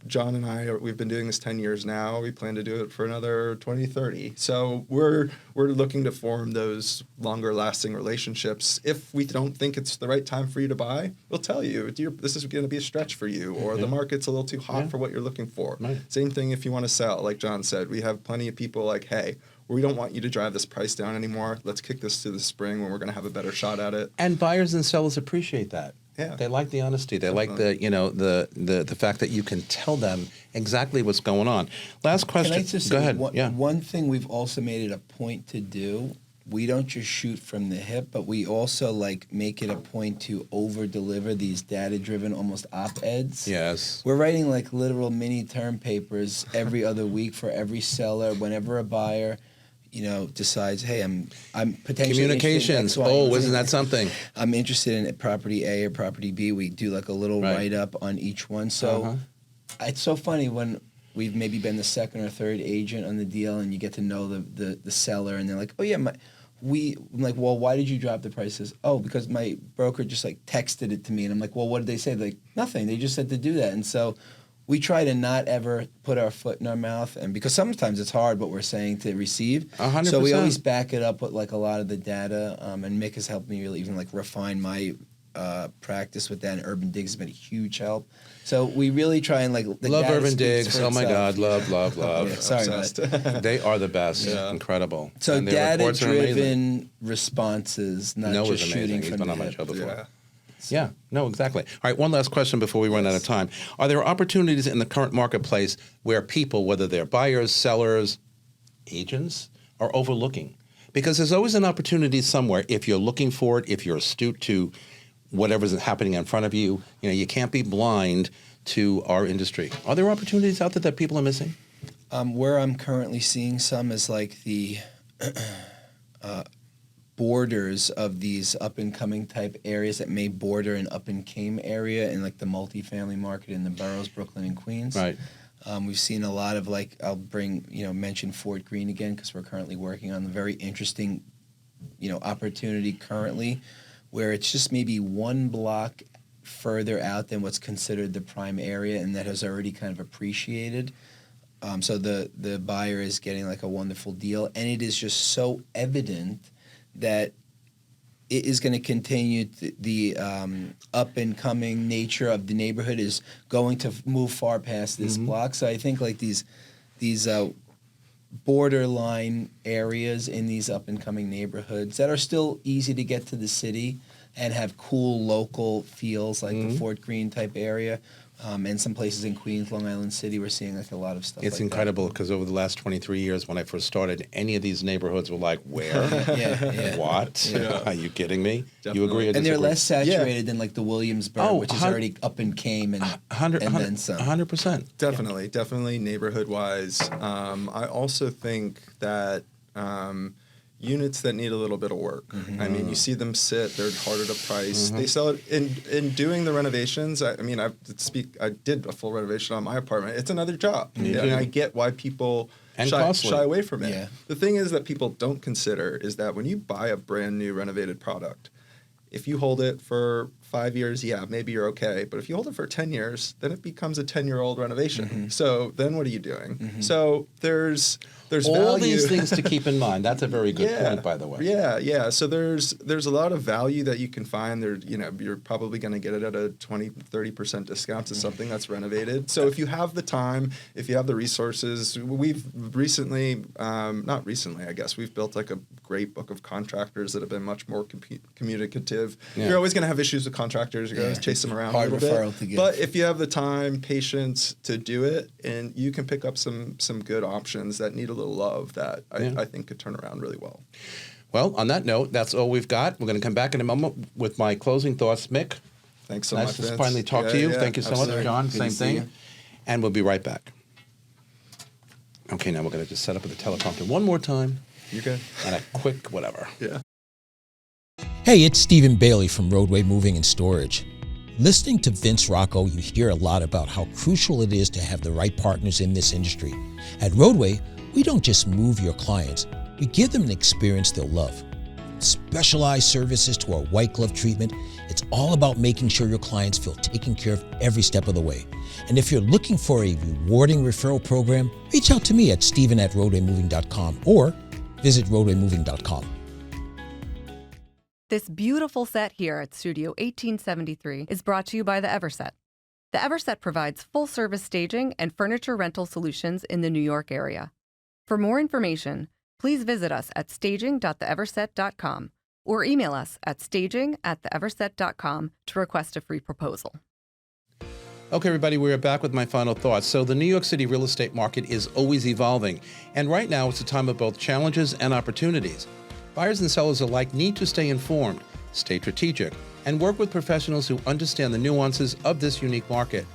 John and I, we've been doing this 10 years now. We plan to do it for another 20, 30. So we're looking to form those longer lasting relationships. If we don't think it's the right time for you to buy, we'll tell you, this is going to be a stretch for you, or the market's a little too hot for what you're looking for. Right. Same thing if you want to sell. Like John said, we have plenty of people like, hey, we don't want you to drive this price down anymore. Let's kick this to the spring when we're going to have a better shot at it. And buyers and sellers appreciate that. Yeah. They like the honesty. They Definitely. like the fact that you can tell them exactly what's going on. Last question. Can I just Go say ahead. one thing we've also made it a point to do? We don't just shoot from the hip, but we also make it a point to over-deliver these data-driven, almost op-eds. Yes. We're writing literal mini term papers every other week for every seller. Whenever a buyer, decides, hey, I'm potentially Communications. interested in X, Y, and Z. Isn't that something? I'm interested in property A or property B. We do a little write-up on each one. So it's so funny when we've maybe been the second or third agent on the deal, and you get to know the seller, and they're like, oh yeah, I'm like, well, why did you drop the prices? Oh, because my broker just texted it to me, and I'm like, well, what did they say? They're like, nothing. They just said to do that, and so we try to not ever put our foot in our mouth, and because sometimes it's hard what we're saying to receive. 100%. So we always back it up with a lot of the data, and Mick has helped me really even refine my practice with that, and Urban Digs has been a huge help. So we really try and the love data Urban speaks Digs. for Oh my itself. God, love. Yeah, sorry, but They are the best. Incredible. so And their reports are amazing. data-driven responses, not Noah's just amazing. shooting He's from been the on my hip. show before. Yeah. Yeah, no, exactly. All right, one last question before we run out of time. Are there opportunities in the current marketplace where people, whether they're buyers, sellers, agents, are overlooking? Because there's always an opportunity somewhere if you're looking for it, if you're astute to whatever's happening in front of you. You can't be blind to our industry. Are there opportunities out there that people are missing? Where I'm currently seeing some is the borders of these up-and-coming type areas that may border an up-and-came area in the multifamily market in the boroughs, Brooklyn and Queens. Right. We've seen a lot of I'll bring, mention Fort Greene again because we're currently working on a very interesting, opportunity currently where it's just maybe one block further out than what's considered the prime area, and that has already kind of appreciated. So the buyer is getting a wonderful deal, and it is just so evident that it is going to continue. The up-and-coming nature of the neighborhood is going to move far past this block. So I think these borderline areas in these up-and-coming neighborhoods that are still easy to get to the city and have cool local feels the Fort Greene type area. And some places in Queens, Long Island City, we're seeing a lot of stuff. It's incredible because over the last 23 years, when I first started, any of these neighborhoods were like, where? Yeah. What? Yeah. Are you kidding me? Definitely. You agree or And they're disagree? less saturated than the Williamsburg, which is already up and came and then some. 100%. Definitely neighborhood-wise. I also think that units that need a little bit of work. I mean, you see them sit; they're harder to price. They sell it in doing the renovations. I did a full renovation on my apartment. It's another job, and I get why people shy away from it. Yeah. The thing is that people don't consider is that when you buy a brand new renovated product, if you hold it for 5 years, maybe you're okay. But if you hold it for 10 years, then it becomes a 10-year-old renovation. So then what are you doing? So there's all value. these things to keep in mind. That's a very good point, by the way. Yeah. So there's a lot of value that you can find. You're probably going to get it at a 20-30% discount to something that's renovated. So if you have the time, if you have the resources, we've recently, not recently, I guess, we've built a great book of contractors that have been much more communicative. Yeah. You're always going to have issues with contractors. You're going to chase them around Hard a little referral bit. to give. But if you have the time, patience to do it, and you can pick up some good options that need a little love that I think could turn around really well. Well, on that note, that's all we've got. We're going to come back in a moment with my closing thoughts. Mick, thanks so much, nice to Vince. finally talk to you. Thank you so much, John. Good to Same see thing. you. And we'll be right back. Okay, now we're going to just set up with the teleprompter one more time. You good? And a quick whatever. Yeah. Hey, it's Stephen Bailey from Roadway Moving and Storage. Listening to Vince Rocco, you hear a lot about how crucial it is to have the right partners in this industry. At Roadway, we don't just move your clients, we give them an experience they'll love. specialized services to our white glove treatment, it's all about making sure your clients feel taken care of every step of the way. And if you're looking for a rewarding referral program, reach out to me at steven@roadwaymoving.com or visit roadwaymoving.com. This beautiful set here at Studio 1873 is brought to you by the Everset. The Everset provides full-service staging and furniture rental solutions in the New York area. For more information, please visit us at staging.theeverset.com or email us at staging@theeverset.com to request a free proposal. Okay, everybody, we're back with my final thoughts. So the New York City real estate market is always evolving, and right now it's a time of both challenges and opportunities. Buyers and sellers alike need to stay informed, stay strategic, and work with professionals who understand the nuances of this unique market.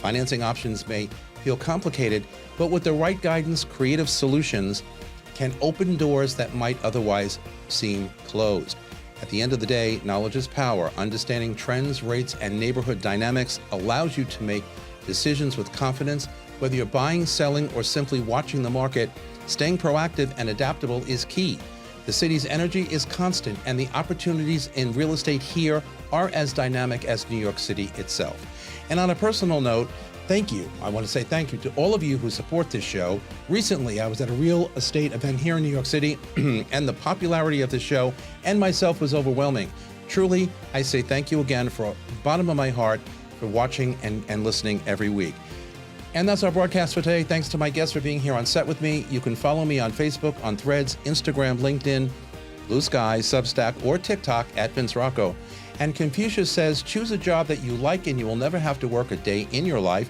Financing options may feel complicated, but with the right guidance, creative solutions can open doors that might otherwise seem closed. At the end of the day, knowledge is power. Understanding trends, rates, and neighborhood dynamics allows you to make decisions with confidence. Whether you're buying, selling, or simply watching the market, staying proactive and adaptable is key. The city's energy is constant, and the opportunities in real estate here are as dynamic as New York City itself. And on a personal note, thank you. I want to say thank you to all of you who support this show. Recently, I was at a real estate event here in New York City, and the popularity of the show and myself was overwhelming. Truly, I say thank you again from the bottom of my heart for watching and listening every week. And that's our broadcast for today. Thanks to my guests for being here on set with me. You can follow me on Facebook, on Threads, Instagram, LinkedIn, Blue Sky, Substack, or TikTok at Vince Rocco. And Confucius says, choose a job that you like and you will never have to work a day in your life.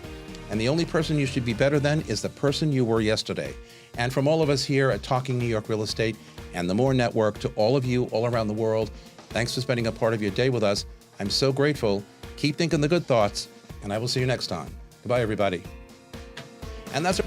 And the only person you should be better than is the person you were yesterday. And from all of us here at Talking New York Real Estate and the More Network to all of you all around the world, thanks for spending a part of your day with us. I'm so grateful. Keep thinking the good thoughts, and I will see you next time. Goodbye, everybody. And that's